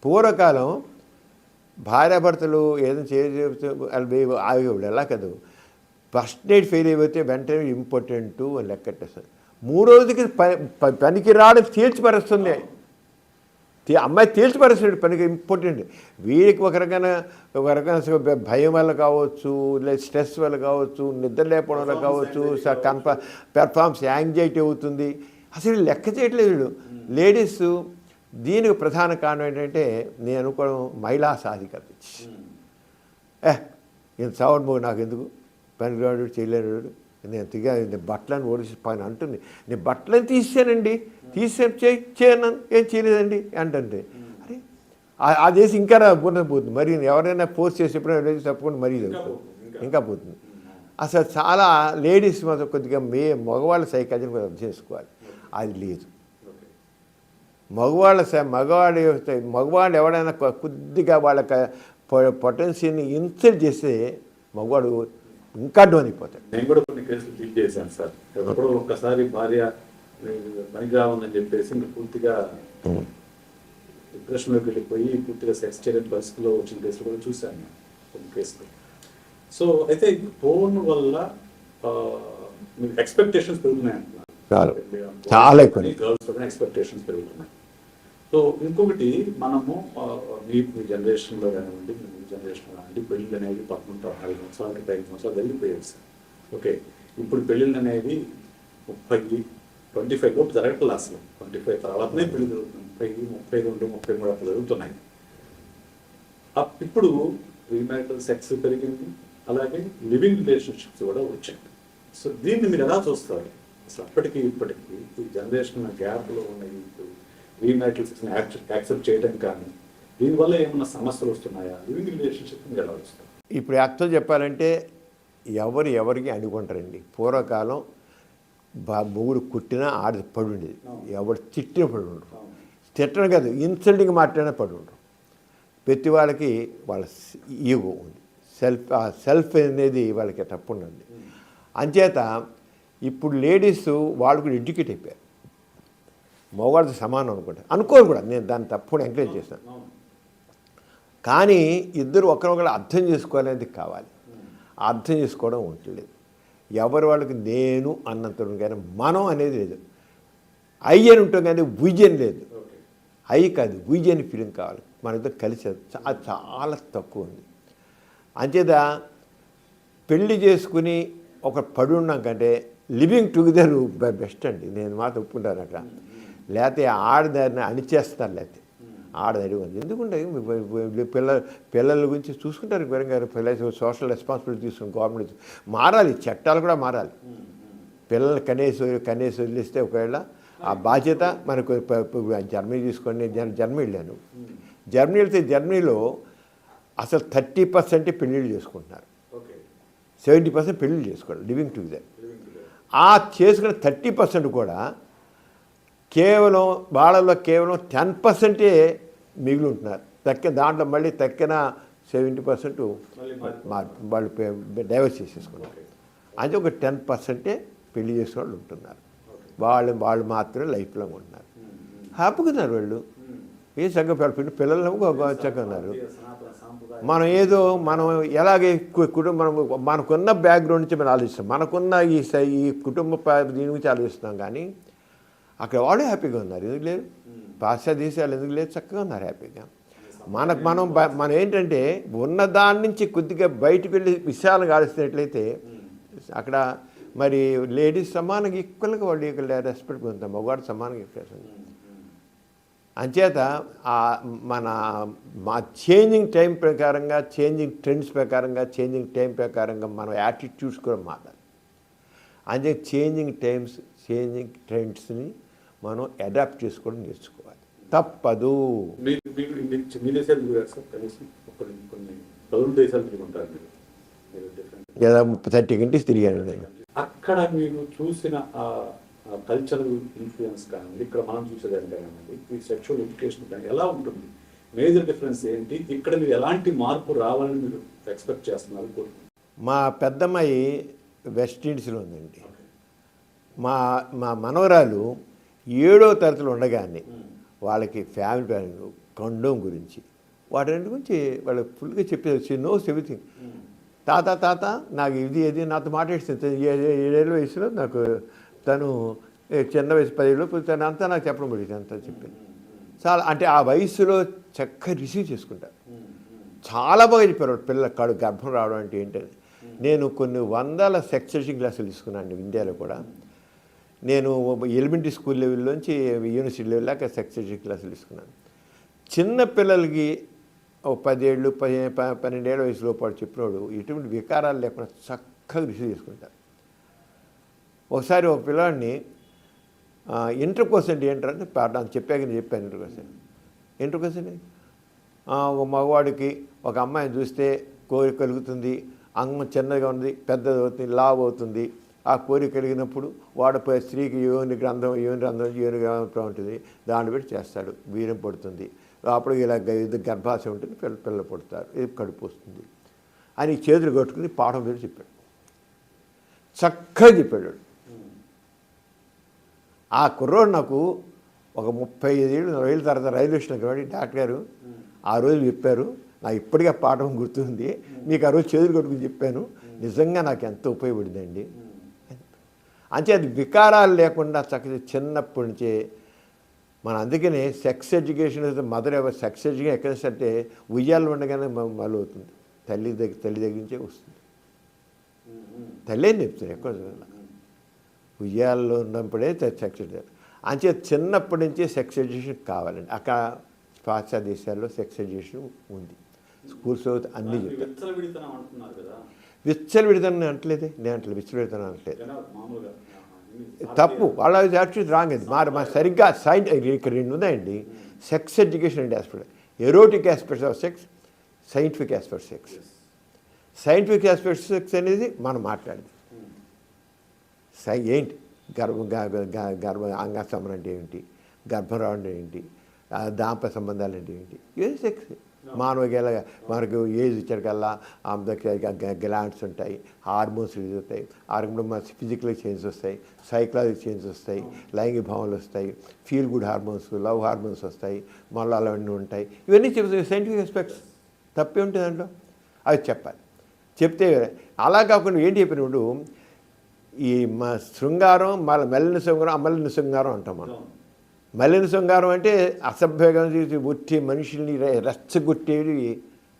పూర్వకాలం భార్యాభర్తలు ఏదైనా ఆగేవాడు. ఎలా కాదు, ఫస్ట్ నైట్ ఫెయిల్ అయిపోతే వెంటనే ఇంపార్టెంట్ అని లెక్కట్టేస్తారు. 3వ రోజుకి పనికి రావడం తేల్చిపరుస్తుంది. అమ్మాయి తేల్చిపరుస్తాడు పనికి ఇంపార్టెంట్. వీడికి ఒక రకమైన భయం వల్ల కావచ్చు, లేదా స్ట్రెస్ వల్ల కావచ్చు, నిద్ర లేకపోవడం వల్ల కావచ్చు, పెర్ఫార్మెన్స్ యాంగ్జైటీ అవుతుంది. అసలు లెక్క చేయట్లేదు వీడు. లేడీస్ దీనికి ప్రధాన కారణం ఏంటంటే నేను అనుకోవడం మహిళా సాధికారత. నేను సావడ్ మోగు నాకు ఎందుకు, పనికిరాడు చేయలేడు, నేను బట్టలను ఓడిసి పని అంటుంది. నేను బట్టలను తీసానండి, చేయను, ఏం చేయలేదండి అంటుంది. అరే ఆ దేశం ఇంకా పోతుంది. మరి ఎవరైనా పోస్ట్ చేసేప్పుడు తప్పకుండా మరీ ఇంకా పోతుంది. అసలు చాలా లేడీస్ మాత్రం కొద్దిగా మగవాళ్ళ సైకాలజీని కూడా అర్థం చేసుకోవాలి. అది లేదు. మగవాళ్ళు ఎవడైనా కొద్దిగా వాళ్ళ పొటెన్షియల్ని ఇన్సల్ట్ చేస్తే మగవాడు ఇంకా డౌన్ అయిపోతాడు. నేను కూడా కొన్ని కేసులు డీల్ చేశాను సార్. ఎప్పుడో ఒక్కసారి భార్య పనికిరావుందని చెప్పేసి ఇంకా పూర్తిగా డిప్రెషన్లోకి వెళ్ళిపోయి పూర్తిగా సెక్స్ చేయని పరిస్థితిలో వచ్చిన కేసులు కూడా చూశాను కొన్ని కేసులు. సో అయితే ఫోన్ వల్ల మీకు ఎక్స్పెక్టేషన్స్ పెరుగుతున్నాయి అంటున్నారు. చాలా ఎక్కువ గర్ల్స్ ఎక్స్పెక్టేషన్స్ పెరుగుతున్నాయి. సో ఇంకొకటి మనము మీ జనరేషన్లో కానివ్వండి, మీ జనరేషన్లో కానివ్వండి, పెళ్ళిళ్ళు అనేవి 14, 15 సంవత్సరాలకి 5 సంవత్సరాలు వెళ్ళిపోయాయి సార్. ఓకే, ఇప్పుడు పెళ్ళిళ్ళు అనేవి 30, 25 లోపు జరగట్లేదు. అసలు 25 తర్వాతనే పెళ్లి జరుగుతుంది. 30, 32, 33 అట్లా జరుగుతున్నాయి. ఇప్పుడు ప్రీమ్యారిటల్ సెక్స్ పెరిగింది, అలాగే లివింగ్ రిలేషన్షిప్స్ కూడా వచ్చాయి. సో దీన్ని మీరు ఎలా చూస్తారు? అసలు అప్పటికి ఇప్పటికీ ఈ జనరేషన్ గ్యాప్లో ఉన్న ప్రీమ్యారిటల్ సెక్స్ని యాక్సెప్ట్ చేయడం కానీ దీనివల్ల ఏమన్నా సమస్యలు వస్తున్నాయా? లివింగ్ రిలేషన్షిప్ మీరు ఎలా వస్తారు? ఇప్పుడు యాక్చువల్ చెప్పాలంటే ఎవరికి అనుకుంటారండి. పూర్వకాలం మొగుడు కుట్టినా ఆడది పడి ఉండేది, ఎవరు తిట్టిన పడి ఉండరు. తిట్టడం కాదు, ఇన్సల్టింగ్ మాట్లాడినా పడి ఉండరు. ప్రతి వాళ్ళకి వాళ్ళ ఈగో ఉంది, సెల్ఫ్ అనేది వాళ్ళకి తప్పు ఉండండి. అంచేత ఇప్పుడు లేడీస్ వాళ్ళు కూడా ఎడ్యుకేట్ అయిపోయారు. మగవాడితో సమానం అనుకుంటా, అనుకోరు కూడా, నేను దాన్ని తప్పకుండా ఎంకరేజ్ చేస్తాను. కానీ ఇద్దరు ఒకరొకరు అర్థం చేసుకోవాలనేది కావాలి. అర్థం చేసుకోవడం ఉండలేదు. ఎవరి వాళ్ళకి నేను అన్నంత కానీ మనం అనేది లేదు. ఐ అని ఉంటాం కానీ విజన్ లేదు. ఐ కాదు విజన్ ఫీలింగ్ కావాలి. మనతో కలిసి అది చాలా తక్కువ ఉంది. అంచేత పెళ్లి చేసుకుని ఒక పడి ఉన్నాం కంటే లివింగ్ టుగెదర్ బెస్ట్ అండి. నేను మాత్రం ఒప్పుకుంటాను అక్కడ. లేకపోతే ఆడదారిని అణిచేస్తారు, లేకపోతే ఆడదారి ఉంది. ఎందుకంటే పిల్లల గురించి చూసుకుంటారు. పిల్లలు సోషల్ రెస్పాన్సిబిలిటీ తీసుకుని గవర్నమెంట్ మారాలి, చట్టాలు కూడా మారాలి. పిల్లలు కనేసి వదిలిస్తే ఒకవేళ ఆ బాధ్యత మనకు. జర్మనీ తీసుకోండి, జర్మనీ వెళ్ళాను. జర్మనీ వెళ్తే జర్మనీలో అసలు 30% పెళ్ళిళ్ళు చేసుకుంటున్నారు, 70% పెళ్ళిళ్ళు చేసుకోవాలి లివింగ్ టుగెదర్. ఆ చేసుకున్న 30% కూడా కేవలం వాళ్ళలో కేవలం 10% మిగిలి ఉంటున్నారు. దాంట్లో మళ్ళీ తక్కిన 70% వాళ్ళు డైవర్స్ చేసేసుకున్నారు. అంటే ఒక 10% పెళ్లి చేసిన వాళ్ళు ఉంటున్నారు. వాళ్ళు మాత్రమే లైఫ్ లాంగ్ ఉంటున్నారు. హ్యాపీగా ఉన్నారు వాళ్ళు. ఏ చక్కగా పిల్లలు చక్కగా ఉన్నారు. మనం ఎలాగే కుటుంబం మనకున్న బ్యాక్గ్రౌండ్ నుంచి మనం ఆలోచిస్తాం, మనకున్న ఈ కుటుంబ దీని గురించి ఆలోచిస్తున్నాం. కానీ అక్కడ వాళ్ళు హ్యాపీగా ఉన్నారు. ఎందుకు లేదు? పాశ్చాత్య దేశాలు ఎందుకు లేదు? చక్కగా ఉన్నారు హ్యాపీగా. మనం ఏంటంటే ఉన్న దాని నుంచి కొద్దిగా బయటకు వెళ్ళి విషయాలు ఆలోచిస్తున్నట్లయితే అక్కడ మరి లేడీస్ సమానంగా ఈక్వల్గా వాళ్ళు ఇక్కడ రెస్పెక్ట్ పొందుతాం, మగవాడు సమానంగా ఈక్వల్. అంచేత మా చేంజింగ్ టైం ప్రకారంగా, చేంజింగ్ ట్రెండ్స్ ప్రకారంగా, చేంజింగ్ టైం ప్రకారంగా మనం యాటిట్యూడ్స్ కూడా మారాలి. అంటే చేంజింగ్ టైమ్స్, చేంజింగ్ ట్రెండ్స్ని మనం అడాప్ట్ చేసుకోవడం నేర్చుకోవాలి, తప్పదు. లేదా 30 కంట్రీస్ తిరిగాను నేను. అక్కడ మీరు చూసిన కల్చరల్ ఇన్ఫ్లుయెన్స్ కానీ ఇక్కడ మనం చూసేదాన్ని కానివ్వండి, ఈ సెక్షువల్ ఎడ్యుకేషన్ కానీ ఎలా ఉంటుంది? మేజర్ డిఫరెన్స్ ఏంటి? ఇక్కడ మీరు ఎలాంటి మార్పు రావాలని మీరు ఎక్స్పెక్ట్ చేస్తున్నారు? మా పెద్దమ్మాయి వెస్ట్ ఇండీస్లో ఉందండి. మా మనవరాలు 7వ తరగతిలో ఉండగానే వాళ్ళకి ఫ్యామిలీ ప్లానింగ్, కండోమ్ గురించి, వాటి రెండు గురించి వాళ్ళు ఫుల్గా చెప్పేసి నోస్ ఎవ్రీథింగ్. తాత నాకు ఇది నాతో మాట్లాడుతుంది. 7 వయసులో నాకు తను చిన్న వయసు 10 ఏళ్ళు తను అంతా నాకు చెప్పడం పడింది, అంతా చెప్పింది. చాలా అంటే ఆ వయసులో చక్కగా రిసీవ్ చేసుకుంటారు. చాలా బాగా చెప్పారు పిల్లల గర్భం రావడం అంటే ఏంటని. నేను కొన్ని వందల సెక్స్ ఎడ్యుకేషన్ క్లాసులు తీసుకున్నాను ఇండియాలో కూడా. నేను ఎలిమెంటరీ స్కూల్ లెవెల్లోంచి యూనివర్సిటీ లెవెల్ దాకా సెక్స్ ఎడ్యుకేషన్ క్లాసులు తీసుకున్నాను. చిన్న పిల్లలకి 10 ఏళ్ళు 12 ఏళ్ళ వయసులో పాటు చెప్పినోడు ఎటువంటి వికారాలు లేకుండా చక్కగా రిసీవ్ చేసుకుంటారు. ఒకసారి ఒక పిల్లవాడిని ఇంటర్ కోర్స్ అంటే ఏంటంటే చెప్పాను ఇంటర్ కోర్స్ అని ఒక మగవాడికి ఒక అమ్మాయిని చూస్తే కోరిక కలుగుతుంది, అంగం చిన్నగా ఉంది, పెద్దది అవుతుంది, లావ్ అవుతుంది. ఆ కోరిక కలిగినప్పుడు వాడు స్త్రీకి యోని గ్రంథం ఉంటుంది, దాన్ని పెట్టి చేస్తాడు, వీర్యం పడుతుంది, అప్పుడు ఇలా గర్భాశయం ఉంటుంది, పిల్లలు పడుతారు, ఇది కడుపు వస్తుంది అని చేతులు కట్టుకుని పాఠం పేరు చెప్పాడు. చక్కగా చెప్పాడు. ఆ కుర్రోడు నాకు ఒక 35 ఏళ్ళు 40 ఏళ్ళ తర్వాత రైల్వే స్టేషన్కి వాడి డాక్టర్ గారు ఆ రోజు చెప్పారు, నాకు ఇప్పటికే పాఠం గుర్తుంది, మీకు ఆ రోజు చేతులు కట్టుకుని చెప్పాను, నిజంగా నాకు ఎంతో ఉపయోగపడిందండి. అంటే అది వికారాలు లేకుండా చక్కగా చిన్నప్పటి నుంచే మన అందుకనే sex education mother ever sex education ఎక్కడ అంటే ఉయ్యాలు ఉండగానే మొదలవుతుంది, తల్లి దగ్గర నుంచే వస్తుంది. తల్లి చెప్తాను ఎక్కడ ఉయ్యాల్లో ఉన్నప్పుడే సెక్స్ ఎడ్యుకేషన్. అంతే చిన్నప్పటి నుంచే సెక్స్ ఎడ్యుకేషన్ కావాలండి. అక్కడ పాశ్చాత్య దేశాల్లో సెక్స్ ఎడ్యుకేషన్ ఉంది, స్కూల్స్ అన్నీ చెప్తారు. విచ్చలవిడితనం అంటలేదే, నేను అంటలేదు విచ్చలవిడితనం అనట్లేదు, తప్పు. వాళ్ళ యాక్చువల్లీ రాంగ్. అది మా సరిగ్గా ఇక్కడ 2 ఉన్నాయండి, sex education and aspect, erotic aspects of sex, scientific aspect sex. Scientific aspect sex అనేది మనం మాట్లాడేది ఏంటి, గర్భ అంగస్తంభన అంటే ఏంటి, గర్భం రావడం ఏంటి, దాంపత్య సంబంధాలు అంటే ఏంటి, ఇవన్నీ సెక్స్. మానవ మనకు ఏజ్ ఇచ్చారికల్లా గ్లాండ్స్ ఉంటాయి, హార్మోన్స్ రిలీజ్ అవుతాయి, హార్మోన్ ఫిజికల్ చేంజెస్ వస్తాయి, సైకలాజికల్ చేంజెస్ వస్తాయి, లైంగిక భావనలు వస్తాయి, feel good hormones, love hormones వస్తాయి, మళ్ళీ అవన్నీ ఉంటాయి. ఇవన్నీ చెప్తాయి సైంటిఫిక్ ఆస్పెక్ట్స్. తప్పే ఉంటుంది దాంట్లో. అవి చెప్పాలి. చెప్తే అలా కాకుండా ఏంటి చెప్పినప్పుడు ఈ మా శృంగారం మళ్ళీ మెల్లిన శృంగారం, అమలిన శృంగారం అంటాం మనం. మలిన శృంగారం అంటే అసభ్యంగా ఒట్టి మనుషుల్ని రెచ్చగొట్టేది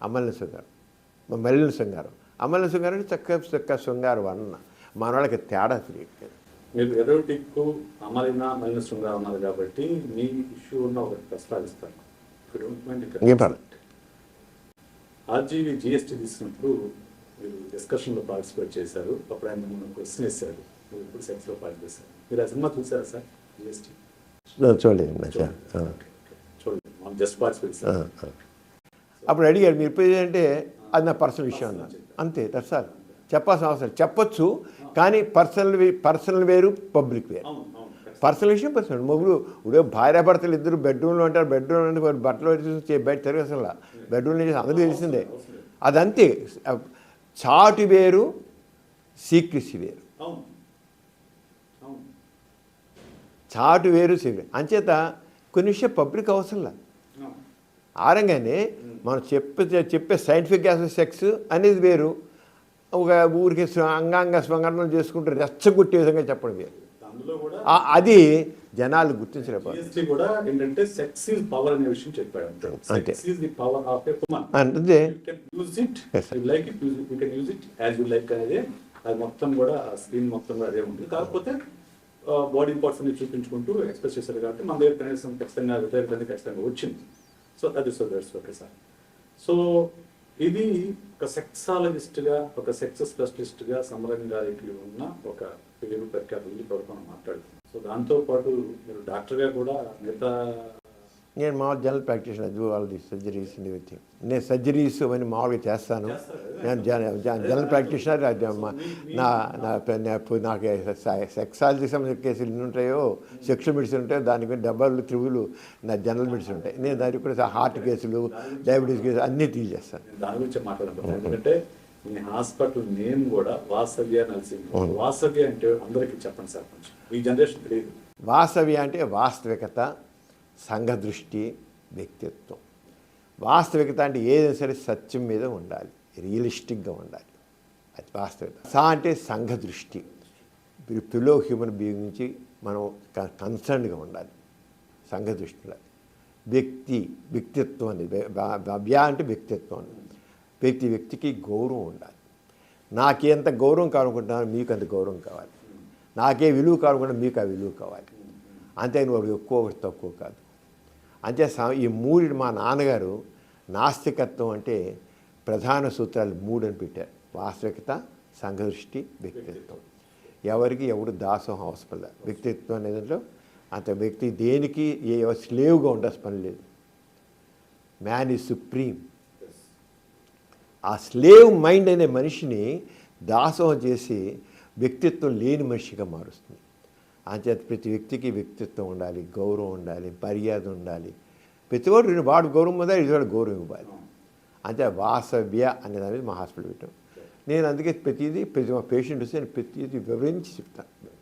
అమలిన శృంగారం, మలిన శృంగారం. అమలిన శృంగారం అంటే చక్క శృంగారం అన్న మన వాళ్ళకి తేడా తెలియదు. మీరు ఎరోటిక్ అమలిన మలిన శృంగారం అన్నారు కాబట్టి మీ ఇష్యూ ఉన్న ఒకటి ప్రస్తావిస్తాను. ఏం పర్లేదు. ఆర్జీవీ జిఎస్టీ తీసుకున్నప్పుడు మీరు డిస్కషన్లో పార్టిసిపేట్ చేశారు. అప్పుడు ఆయన మిమ్మల్ని క్వశ్చన్ వేశారు, మీరు ఇప్పుడు సెక్స్లో పార్టిసిపేట్ చేశారు. మీరు ఆ సినిమా చూసారా సార్? జిఎస్టీ చూడలేదు చూడండి, మనం జస్ట్ పార్టిసిపేట్ చేశారు. అప్పుడు అడిగాడు మీరు ఇప్పుడు అంటే అది నా పర్సనల్ విషయం అన్నాను. అంతే, దర్శాలు చెప్పాల్సిన అవసరం చెప్పొచ్చు, కానీ పర్సనల్ వేరు, పబ్లిక్ వేరు. పర్సనల్ విషయం పర్సనల్. మొగుడు ఇప్పుడు భార్యాభర్తలు ఇద్దరు బెడ్రూమ్లో ఉంటారు, బెడ్రూమ్ అంటే బట్టలు బయట తిరిగి అసలు బెడ్రూమ్లో చేసి అందరికీ తెలిసిందే. అదంతే. చాటు వేరు, సీక్రెసీ వేరు. చాటు వేరు, సీక్రెట్. అంచేత కొన్ని విషయం పబ్లిక్ అవసరంలా. ఆరంగానే మనం చెప్పే సైంటిఫిక్ సెక్స్ అనేది వేరు, ఒక ఊరికి అంగాంగ స్వంగరణలు చేసుకుంటూ రెచ్చగొట్టే విధంగా చెప్పడం వేరు. అది జనాలు గుర్తించలేకపోతే ఏంటంటే సెక్స్ ఈజ్ పవర్ అనే విషయం చెప్పాడు. అంతే. Sex is the power of a woman. అంటే use it, you like it, you can use it as you like అనేది అది మొత్తం కూడా స్క్రీన్ మొత్తం కూడా అదే ఉంటుంది. కాకపోతే బాడీ పార్ట్స్ అన్ని చూపించుకుంటూ ఎక్స్ప్రెస్ చేశారు కాబట్టి మన దగ్గర కనీసం ఖచ్చితంగా వచ్చింది. సో అది దట్స్ ఓకే సార్. సో ఇది ఒక సెక్సాలజిస్ట్గా, ఒక సెక్స్ స్పెషలిస్ట్గా సమరం గారికి ఉన్న ఒక పేరు ప్రఖ్యాతులు ఇప్పటివరకు మనం మాట్లాడుతున్నాం. సో దాంతోపాటు మీరు డాక్టర్గా కూడా మిగతా నేను మామూలు జనరల్ ప్రాక్టీషనర్, అది వాళ్ళది సర్జరీస్ ఎవ్రీథింగ్. నేను సర్జరీస్ అవన్నీ మామూలుగా చేస్తాను. నేను జనరల్ ప్రాక్టీషనర్. నాకు సెక్సాలజీకి సంబంధించిన కేసులు ఎన్ని ఉంటాయో, సెక్షువల్ మెడిసిన్ ఉంటాయో, దానికి డబ్బాలు త్రివులు నా జనరల్ మెడిసిన్ ఉంటాయి. నేను దానికి కూడా హార్ట్ కేసులు, డయాబెటీస్ కేసులు అన్నీ డీల్ చేస్తాను. దాని గురించి మాట్లాడతాను. ఎందుకంటే మీ హాస్పిటల్ నేమ్ కూడా వాసవ్య నర్సింగ్. వాసవ్య అంటే అందరికీ చెప్పండి సార్, కొంచెం ఈ జనరేషన్ తెలియదు. వాసవ్య అంటే వాస్తవికత, సంఘ దృష్టి, వ్యక్తిత్వం. వాస్తవికత అంటే ఏదైనా సరే సత్యం మీద ఉండాలి, రియలిస్టిక్గా ఉండాలి. అది వాస్తవికత. అంటే సంఘ దృష్టి, పిలో హ్యూమన్ బీయింగ్ నుంచి మనం కన్సర్న్గా ఉండాలి, సంఘ దృష్టి ఉండాలి. వ్యక్తిత్వం అనేది వ్యా అంటే వ్యక్తిత్వం. వ్యక్తికి గౌరవం ఉండాలి. నాకేంత గౌరవం కావాలనుకుంటున్నాను, మీకు అంత గౌరవం కావాలి. నాకే విలువ కావాలనుకుంటే మీకు ఆ విలువ కావాలి. అంతేగాని ఒకటి ఎక్కువ, ఒకటి తక్కువ కాదు. అంతే. ఈ మూడు మా నాన్నగారు నాస్తికత్వం అంటే ప్రధాన సూత్రాలు 3 అని పెట్టారు. వాస్తవికత, సంఘదృష్టి, వ్యక్తిత్వం. ఎవరికి ఎవడు దాసోహం అవసరం లేదు. వ్యక్తిత్వం అనేది అంత వ్యక్తి దేనికి స్లేవ్గా ఉండాల్సిన పని లేదు. Man is supreme. ఆ స్లేవ్ మైండ్ అనే మనిషిని దాసోహం చేసి వ్యక్తిత్వం లేని మనిషిగా మారుస్తుంది. అంచేత ప్రతి వ్యక్తికి వ్యక్తిత్వం ఉండాలి, గౌరవం ఉండాలి, మర్యాద ఉండాలి. ప్రతి వాడు గౌరవం ఉండాలి, ఇది గౌరవం ఇవ్వాలి. అంతే. వాసవ్య అనే దాని మీద మా హాస్పిటల్ పెట్టాం. నేను అందుకే ప్రతి మా పేషెంట్ వస్తే నేను ప్రతిదీ వివరించి చెప్తాను,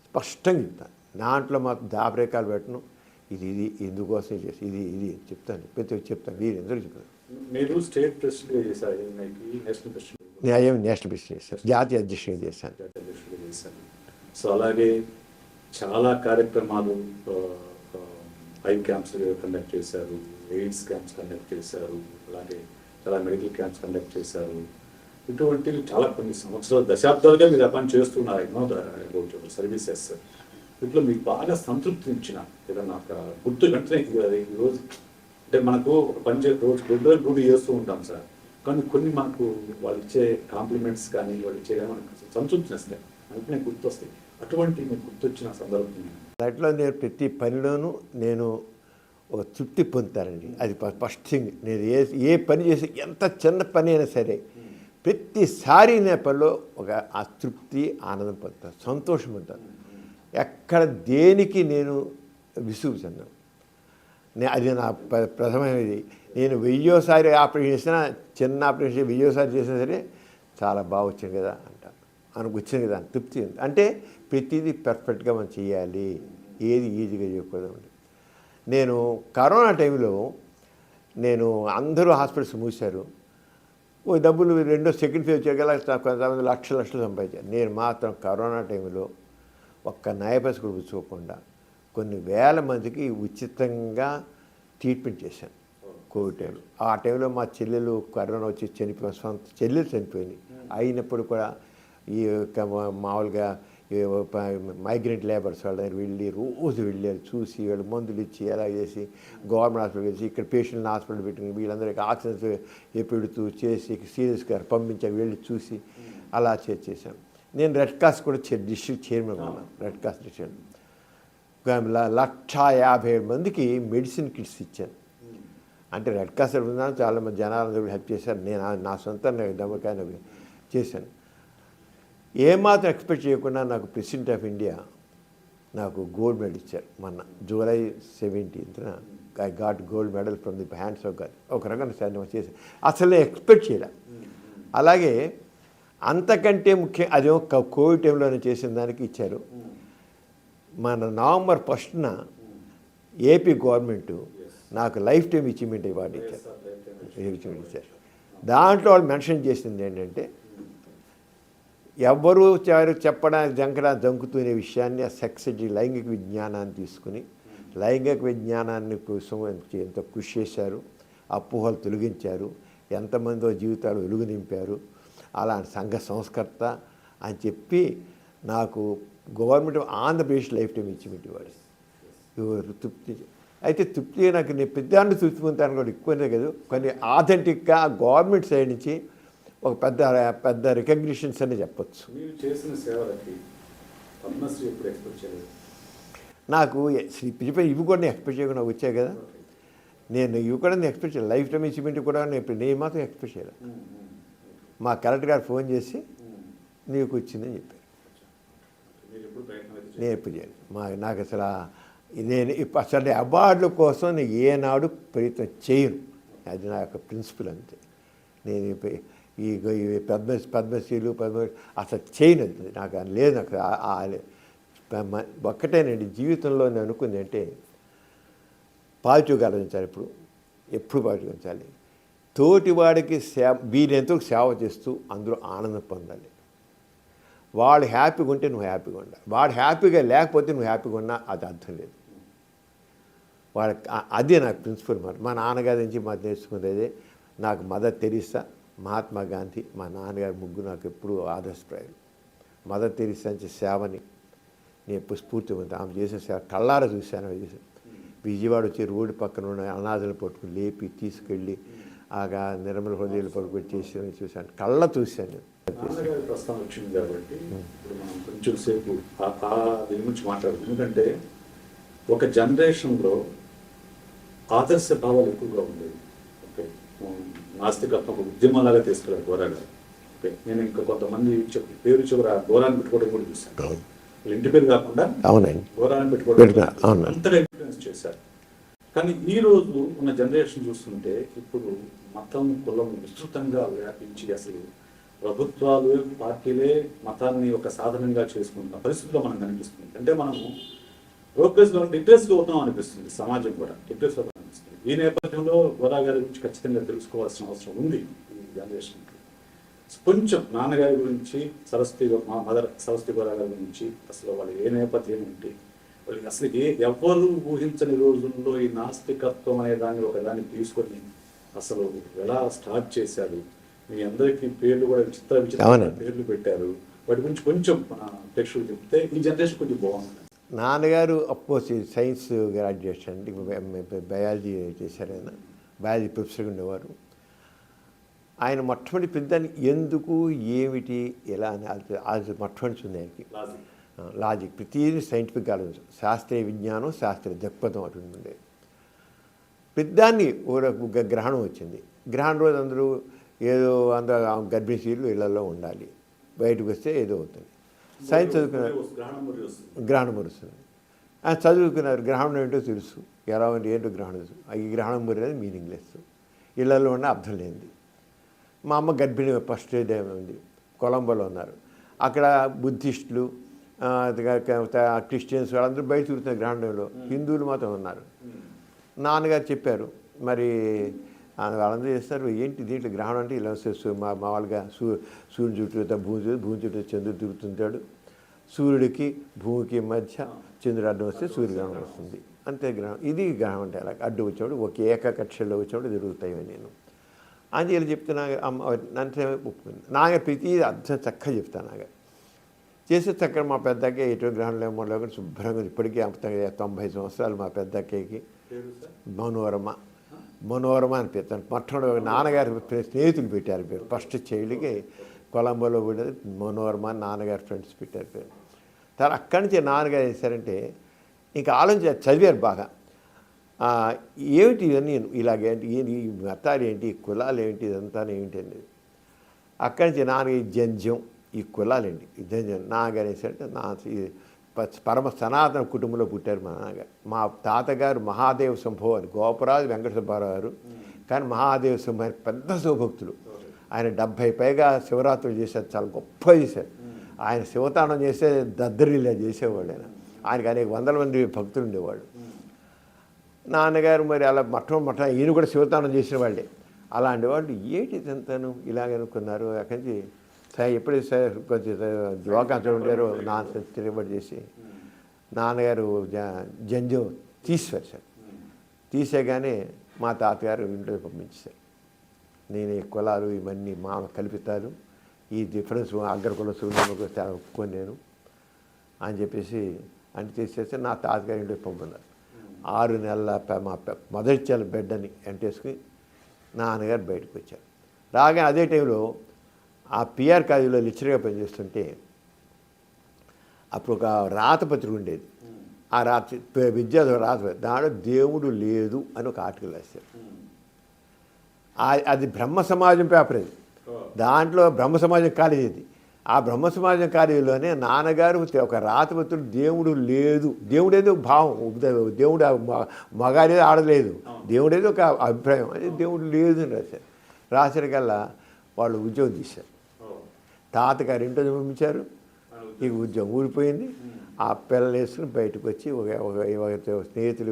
స్పష్టంగా చెప్తాను. దాంట్లో మాకు దాపరేకాలు పెట్టను. ఇది ఎందుకోసం చేసి ఇది చెప్తాను, ప్రతి చెప్తాను. వీరందరూ చెప్తాను. మీరు స్టేట్ ప్రెసిడెంట్ చేశారు, నేషనల్ ప్రెసిడెంట్, నేషనల్ ప్రెసిడెంట్ చేశాను, జాతీయ అధ్యక్షుడిగా చేశాను. సో అలాగే చాలా కార్యక్రమాలు, ఐ క్యాంప్స్ కండక్ట్ చేశారు, ఎయిడ్స్ క్యాంప్స్ కండక్ట్ చేశారు, అలాగే చాలా మెడికల్ క్యాంప్స్ కండక్ట్ చేశారు. ఇటువంటివి చాలా కొన్ని సంవత్సరాలు, దశాబ్దాలుగా మీరు పని చేస్తున్నారు. ఎన్నో సర్వీసెస్. వీటిలో మీకు బాగా సంతృప్తినిచ్చిన ఏదన్నా ఒక గుర్తు వెంటనే ఈరోజు అంటే మనకు ఒక పని రోజు డ్యూటీ చేస్తూ ఉంటాం సార్, కానీ కొన్ని మనకు వాళ్ళు ఇచ్చే కాంప్లిమెంట్స్ కానీ వాళ్ళు ఇచ్చే మనకు సంతృప్తినిస్తాయి, అందుకనే గుర్తొస్తాయి. అటువంటి మీకు గుర్తొచ్చిన సందర్భం దాంట్లో నేను ప్రతి పనిలోనూ నేను ఒక తృప్తి పొందుతానండి. అది ఫస్ట్ థింగ్. నేను ఏ పని చేసి ఎంత చిన్న పని అయినా సరే ప్రతిసారి నేను పనిలో ఒక ఆ తృప్తి, ఆనందం పొందుతాను, సంతోషం ఉంటాను. ఎక్కడ దేనికి నేను విసుగు చెందాను. అది నా ప్రథమైనది. నేను వెయ్యోసారి ఆపరేషన్ చేసినా, చిన్న ఆపరేషన్ వెయ్యోసారి చేసినా సరే చాలా బాగా వచ్చింది కదా అంటాను. మనకు వచ్చింది కదా అని తృప్తి ఉంది. అంటే ప్రతిదీ పర్ఫెక్ట్గా మనం చేయాలి, ఏది ఈజీగా చేయకూడదు. నేను కరోనా టైంలో అందరూ హాస్పిటల్స్ మూసారు, ఓ డబ్బులు రెండో సెకండ్ ఫేజ్ వచ్చేగల కొంతమంది లక్షలు సంపాదించారు. నేను మాత్రం కరోనా టైంలో ఒక్క నయపైస కూడా పుచ్చుకోకుండా కొన్ని వేల మందికి ఉచితంగా ట్రీట్మెంట్ చేశాను కోవిడ్ టైంలో. ఆ టైంలో మా చెల్లెలు కరోనా వచ్చి చనిపోయిన సొంత చెల్లెలు చనిపోయింది. అయినప్పుడు కూడా ఈ మామూలుగా మైగ్రెంట్ లేబర్స్ వాళ్ళ దగ్గర వెళ్ళి రోజు వెళ్ళారు, చూసి వీళ్ళు మందులు ఇచ్చి ఎలా చేసి గవర్నమెంట్ హాస్పిటల్ చేసి ఇక్కడ పేషెంట్ని హాస్పిటల్ పెట్టుకుని వీళ్ళందరికీ ఆక్సిజన్ పెడుతూ చేసి సీరియస్గా పంపించాను, వెళ్ళి చూసి అలా చేశాను. నేను రెడ్ క్రాస్ కూడా డిస్ట్రిక్ట్ చైర్మన్ ఉన్నాను. రెడ్ క్రాస్ డిస్ట్రిక్ట్ 150,000 మందికి మెడిసిన్ కిట్స్ ఇచ్చాను. అంటే రెడ్ క్రాస్ ఉన్నాను, చాలామంది జనాలందరూ హెల్ప్ చేశారు. నేను నా సొంత నమ్మకాన్ని చేశాను. ఏమాత్రం ఎక్స్పెక్ట్ చేయకుండా నాకు ప్రెసిడెంట్ ఆఫ్ ఇండియా నాకు గోల్డ్ మెడల్ ఇచ్చారు. మొన్న July 17th I got gold medal from the hands of God. ఒక రకంగా చేశాను, అసలు ఎక్స్పెక్ట్ చేయలే. అలాగే అంతకంటే ముఖ్యం అదేమో కోవిడ్ టైంలోనే చేసిన దానికి ఇచ్చారు. మన November 1st ఏపీ గవర్నమెంట్ నాకు లైఫ్ టైం అచీవ్మెంట్ అవార్డు ఇచ్చారు. దాంట్లో వాళ్ళు మెన్షన్ చేసింది ఏంటంటే, ఎవ్వరూ చెప్పడానికి జంకుతునే విషయాన్ని ఆ సెక్సీ లైంగిక విజ్ఞానాన్ని తీసుకుని లైంగిక విజ్ఞానాన్ని కోసం ఎంతో కృషి చేశారు, అపోహలు తొలగించారు, ఎంతమందో జీవితాలు వెలుగు నింపారు, అలాంటి సంఘ సంస్కర్త అని చెప్పి నాకు government Andhra Pradesh life time achievement ఇవ్వాలి. తృప్తి అయితే తృప్తిగా నాకు నేను పెద్దాన్ని తృప్తి పొందుతాను కూడా ఎక్కువనే కదా, కొన్ని ఆథెంటిక్గా గవర్నమెంట్ సైడ్ నుంచి ఒక పెద్ద రికగ్నిషన్స్ అని చెప్పచ్చు. మీరు చేసిన సేవలకి పద్మశ్రీ ఎప్పుడు ఎక్స్పెక్ట్ చేయలేదు? నాకు ఇవి కూడా నేను ఎక్స్పెక్ట్ చేయకుండా వచ్చాయి కదా. నేను ఇవి కూడా నేను ఎక్స్పెక్ట్ చేయలేదు. లైఫ్ టైం అచీవ్మెంట్ కూడా నేను మాత్రం ఎక్స్పెక్ట్ చేయలేదు. మా కలెక్టర్ గారు ఫోన్ చేసి నీకు వచ్చిందని చెప్పారు. నేను ఎప్పుడు చేయలేదు. నాకు అసలు నేను అసలు అవార్డుల కోసం నేను ఏనాడు ప్రయత్నం చేయను. అది నా యొక్క ప్రిన్సిపల్ అంతే. నేను ఈ పద్మశ్రీలు అసలు చేయను, నాకు లేదు. నాకు ఒక్కటేనండి జీవితంలో నేను అనుకుంది అంటే పాజిటివ్గా ఆలోచించాలి. ఎప్పుడు పాజిటివ్గా ఉంచాలి. తోటివాడికి వీరెంతో సేవ చేస్తూ అందరూ ఆనందం పొందాలి. వాడు హ్యాపీగా ఉంటే నువ్వు హ్యాపీగా ఉండాలి. వాడు హ్యాపీగా లేకపోతే నువ్వు హ్యాపీగా ఉన్నా అది అర్థం లేదు. అదే నాకు ప్రిన్సిపల్. మా నాన్నగారి నుంచి మాకు నేర్చుకునేదే. నాకు మదర్ తెరీసా, మహాత్మా గాంధీ, మా నాన్నగారి ముగ్గురు నాకు ఎప్పుడూ ఆదర్శప్రాయాలు. మదర్ తెరీసా నుంచి సేవని నేను ఎప్పుడు స్ఫూర్తి పొంది ఆమె చేసిన సేవ కళ్ళారా చూశాను. విజయవాడ వచ్చి రోడ్డు పక్కన ఉన్న అనాథలు పట్టుకుని లేపి తీసుకెళ్ళి ఆగా నిర్మల హృదయాలు పట్టుకొని చేసి చూశాను, కళ్ళ చూశాను. నాన్నగారి ప్రస్తావన వచ్చింది కాబట్టి ఇప్పుడు మనం కొంచెం సేపు దీని గురించి మాట్లాడుతాం. ఎందుకంటే ఒక జనరేషన్లో ఆదర్శ భావాలు ఎక్కువగా ఉండేవి. ఓకే, నాస్తికత్వం ఒక ఉద్యమంలాగా తీసుకెళ్ళారు గోరా. ఓకే, నేను ఇంకా కొంతమంది పేరు చివర గోరాన్ని పెట్టుకోవడం కూడా చూశాను. ఇంటి పేరు కాకుండా గోరాన్ని పెట్టుకోవడం అంతగా ఇన్ఫ్లుయెన్స్ చేశారు. కానీ ఈ రోజు ఉన్న జనరేషన్ చూస్తుంటే ఇప్పుడు మతం కులం విస్తృతంగా వ్యాపించి అసలు ప్రభుత్వాలు పార్టీలే మతాన్ని ఒక సాధనంగా చేసుకుంటున్న పరిస్థితిలో మనకు కనిపిస్తుంది. అంటే మనము ప్రోగ్రెస్లో డిగ్రెస్గా అవుతాం అనిపిస్తుంది. సమాజం కూడా డిగ్రెస్గా అనిపిస్తుంది. ఈ నేపథ్యంలో గోరా గారి గురించి ఖచ్చితంగా తెలుసుకోవాల్సిన అవసరం ఉంది ఈ జనరేషన్కి. కొంచెం నాన్నగారి గురించి మదర్ సరస్వతి గోరా గారి గురించి అసలు వాళ్ళు ఏ నేపథ్యం ఏంటి, వాళ్ళకి అసలు ఎవ్వరూ ఊహించని రోజుల్లో ఈ నాస్తికత్వం అనే దాన్ని ఒకదాన్ని తీసుకొని అసలు ఎలా స్టార్ట్ చేశారు. మీ అందరికీ పేర్లు కూడా విచిత్ర పేర్లు పెట్టారు. వాటి గురించి కొంచెం మన ప్రేక్షకులు చెప్తే ఈ జనరేషన్ కొంచెం బాగుంటుంది. నాన్నగారు అఫ్కోర్స్ సైన్స్ గ్రాడ్యుయేట్ అండి, బయాలజీ చేశారు. ఆయన బయాలజీ ప్రొఫెసర్గా ఉండేవారు. ఆయన మొట్టమొదటి పెద్దాన్ని ఎందుకు ఏమిటి ఎలా అని అది మొట్టమొదటి ఉంది ఆయనకి. లాజిక్ ప్రతిదీ సైంటిఫిక్ ఆలోచన, శాస్త్రీయ విజ్ఞానం, శాస్త్రీయ దృక్పథం అటువంటి ఉండేది. పెద్దాన్ని ఒక గ్రహణం వచ్చింది. గ్రహణం రోజు అందరూ ఏదో అందరూ గర్భిణీ స్త్రీలు ఇళ్లలో ఉండాలి, బయటకు వస్తే ఏదో అవుతుంది. సైన్స్ చదువుకున్నారు, గ్రహణం మురుస్తుంది. ఆయన చదువుకున్నారు, గ్రహణం ఏంటో తెలుసు, ఎలా ఏంటో గ్రహణం తెలుసు. ఈ గ్రహణం మురి అనేది మీనింగ్లెస్. ఇళ్లలో ఉన్న అర్థం లేనిది. మా అమ్మ గర్భిణి ఫస్ట్ డే ఉంది, కొలంబోలో ఉన్నారు. అక్కడ బుద్ధిస్టులు, క్రిస్టియన్స్ వాళ్ళందరూ బయట తిరుగుతున్నారు గ్రహణంలో, హిందువులు మాత్రం ఉన్నారు. నాన్నగారు చెప్పారు, మరి వాళ్ళందరూ చేస్తారు, ఏంటి దీంట్లో గ్రహణం అంటే ఇలా మామూలుగా సూర్యుని చుట్టూ భూమి చుట్టూ చంద్రుడు తిరుగుతుంటాడు, సూర్యుడికి భూమికి మధ్య చంద్రుడు అడ్డం వస్తే సూర్యగ్రహణం వస్తుంది, అంతే గ్రహణం. ఇది గ్రహణం అంటే అలా అడ్డు వచ్చేవాడు ఒక ఏకకక్షలో వచ్చేవాడు జరుగుతాయి నేను అని ఇలా చెప్తే నన్ను ఒప్పుకుంది. నాగ ప్రతి అర్థం చక్కగా చెప్తాను. నాగ చేసే చక్కగా మా పెద్దకే ఎటువంటి గ్రహణం ఏమో లేకుండా శుభ్రంగా ఇప్పటికీ 90 సంవత్సరాలు మా పెద్దక్కకి. మనోరమ అని పెడతాను. మొట్టమొదటి నాన్నగారి స్నేహితులు పెట్టారు పేరు, ఫస్ట్ చైల్డ్కి కొలంబోలో ఉండేది మనోరమ అని నాన్నగారి ఫ్రెండ్స్ పెట్టారు పేరు. తర్వాత అక్కడి నుంచి నాన్నగారు చేశారంటే ఇంకా ఆలోచించి చదివారు బాగా, ఏమిటి ఇవన్నీ ఇలాగేంటి, ఈ మతాలు ఏంటి, ఈ కులాలు ఏంటి, ఇదంతా ఏమిటి అనేది. అక్కడి నుంచి నాన్నగారి జంధ్యం, ఈ కులాలేంటి, ఈ జంధ్యం నాన్నగారు వేసారంటే పరమ సనాతన కుటుంబంలో పుట్టారు మా నాన్నగారు. మా తాతగారు మహాదేవ శంభో అని గోపరాజు వెంకట సుబ్బారావు గారు, కానీ మహాదేవ శంభో ఆయన పెద్ద శివభక్తులు. ఆయన 70 పైగా శివరాత్రులు చేశారు, చాలా గొప్ప చేశారు. ఆయన శివతాండం చేస్తే దద్దరిలా చేసేవాళ్ళు. ఆయనకి అనేక వందల మంది భక్తులు ఉండేవాళ్ళు. నాన్నగారు మరి అలా మొట్టమొదటి ఈయన కూడా శివతాండం చేసిన వాళ్ళే. అలాంటి వాళ్ళు ఏంటి ఇదంతాను ఇలాగనుకున్నారు. అక్కడి నుంచి ఎప్పుడైతే కొంచెం యోగాంతం ఉంటారో నాన్న తిరగబడి చేసి నాన్నగారు జంజం తీసివేశారు. తీసేగానే మా తాతగారు ఇంట్లో పంపించారు. నేను ఈ కులాలు ఇవన్నీ మా కల్పితాలు, ఈ డిఫరెన్స్ అగ్రకుల సూర్యుడు ఒప్పుకొని నేను అని చెప్పేసి అని తీసేస్తే నా తాతగారు ఇంటికి పంపున్నారు. 6 నెలల మా మొదటి చెల్ల బిడ్డని ఎంటేసుకుని నాన్నగారు బయటకు వచ్చారు. రాగానే అదే టైంలో ఆ పిఆర్ కాలేజీలో లెక్చరర్గా పనిచేస్తుంటే అప్పుడు ఒక రాతపత్రిక ఉండేది. ఆ విద్యార్థి రాతపత్రిక దాంట్లో దేవుడు లేదు అని ఒక ఆర్టికల్ రాశారు. అది బ్రహ్మ సమాజం పేపర్. అది దాంట్లో బ్రహ్మ సమాజం కాలేజీ ఇది. ఆ బ్రహ్మ సమాజం కాలేజీలోనే నాన్నగారు ఒక రాతపత్రుడు దేవుడు లేదు, దేవుడేదో భావం, దేవుడు మగాడేదో ఆడలేదు, దేవుడేదో ఒక అభిప్రాయం, అది దేవుడు లేదు అని రాశారు. రాసరికల్లా వాళ్ళు ఉద్యోగం తీశారు. తాతగారు ఇంట్లో పంపించారు. ఇక ఉద్యోగం ఊడిపోయింది. ఆ పిల్లలు వేసుకుని బయటకు వచ్చి ఒక స్నేహితులు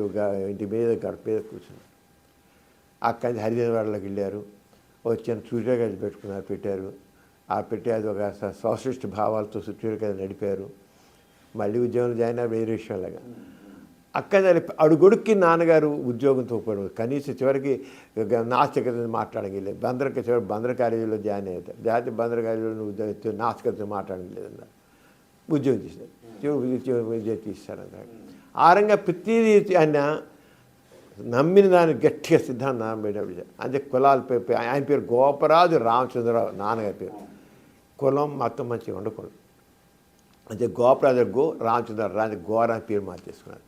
ఇంటి మీద గడప మీద కూర్చున్నారు. అక్కడి నుంచి హరిజనవాడలోకి వెళ్ళారు. వచ్చిన సూర్యకాంతి పెట్టారు. ఆ పెట్టి అది ఒక సోషలిస్ట్ భావాలతో సూర్యకాంతి నడిపారు. మళ్ళీ ఉద్యోగంలో జాయిన్ అయ్యారు, వేరే విషయంలాగా. అక్కడ అడుగొడుక్కి నాన్నగారు ఉద్యోగంతో పడు కనీసం చివరికి నాస్తికత మాట్లాడగలేదు. బందర కాలేజీలో జాయిన్ అయ్యారు. జాతీయ బందర కాలేజీలో ఉద్యోగం నాస్తికత మాట్లాడగలేదన్నారు. ఉద్యోగం తీశారు. ఉద్యోగం తీశారన్నారు. ఆ రంగా ప్రతిదీ ఆయన నమ్మిన దాన్ని గట్టిగా సిద్ధాంతం అంటే కులాల పేరు. ఆయన పేరు గోపరాజు రామచంద్రరావు, నాన్నగారి పేరు. కులం మొత్తం మంచిగా ఉండకూడదు. అంటే గోపరాజు రామచంద్రరావు గోర అని పేరు మార్చేసుకున్నారు.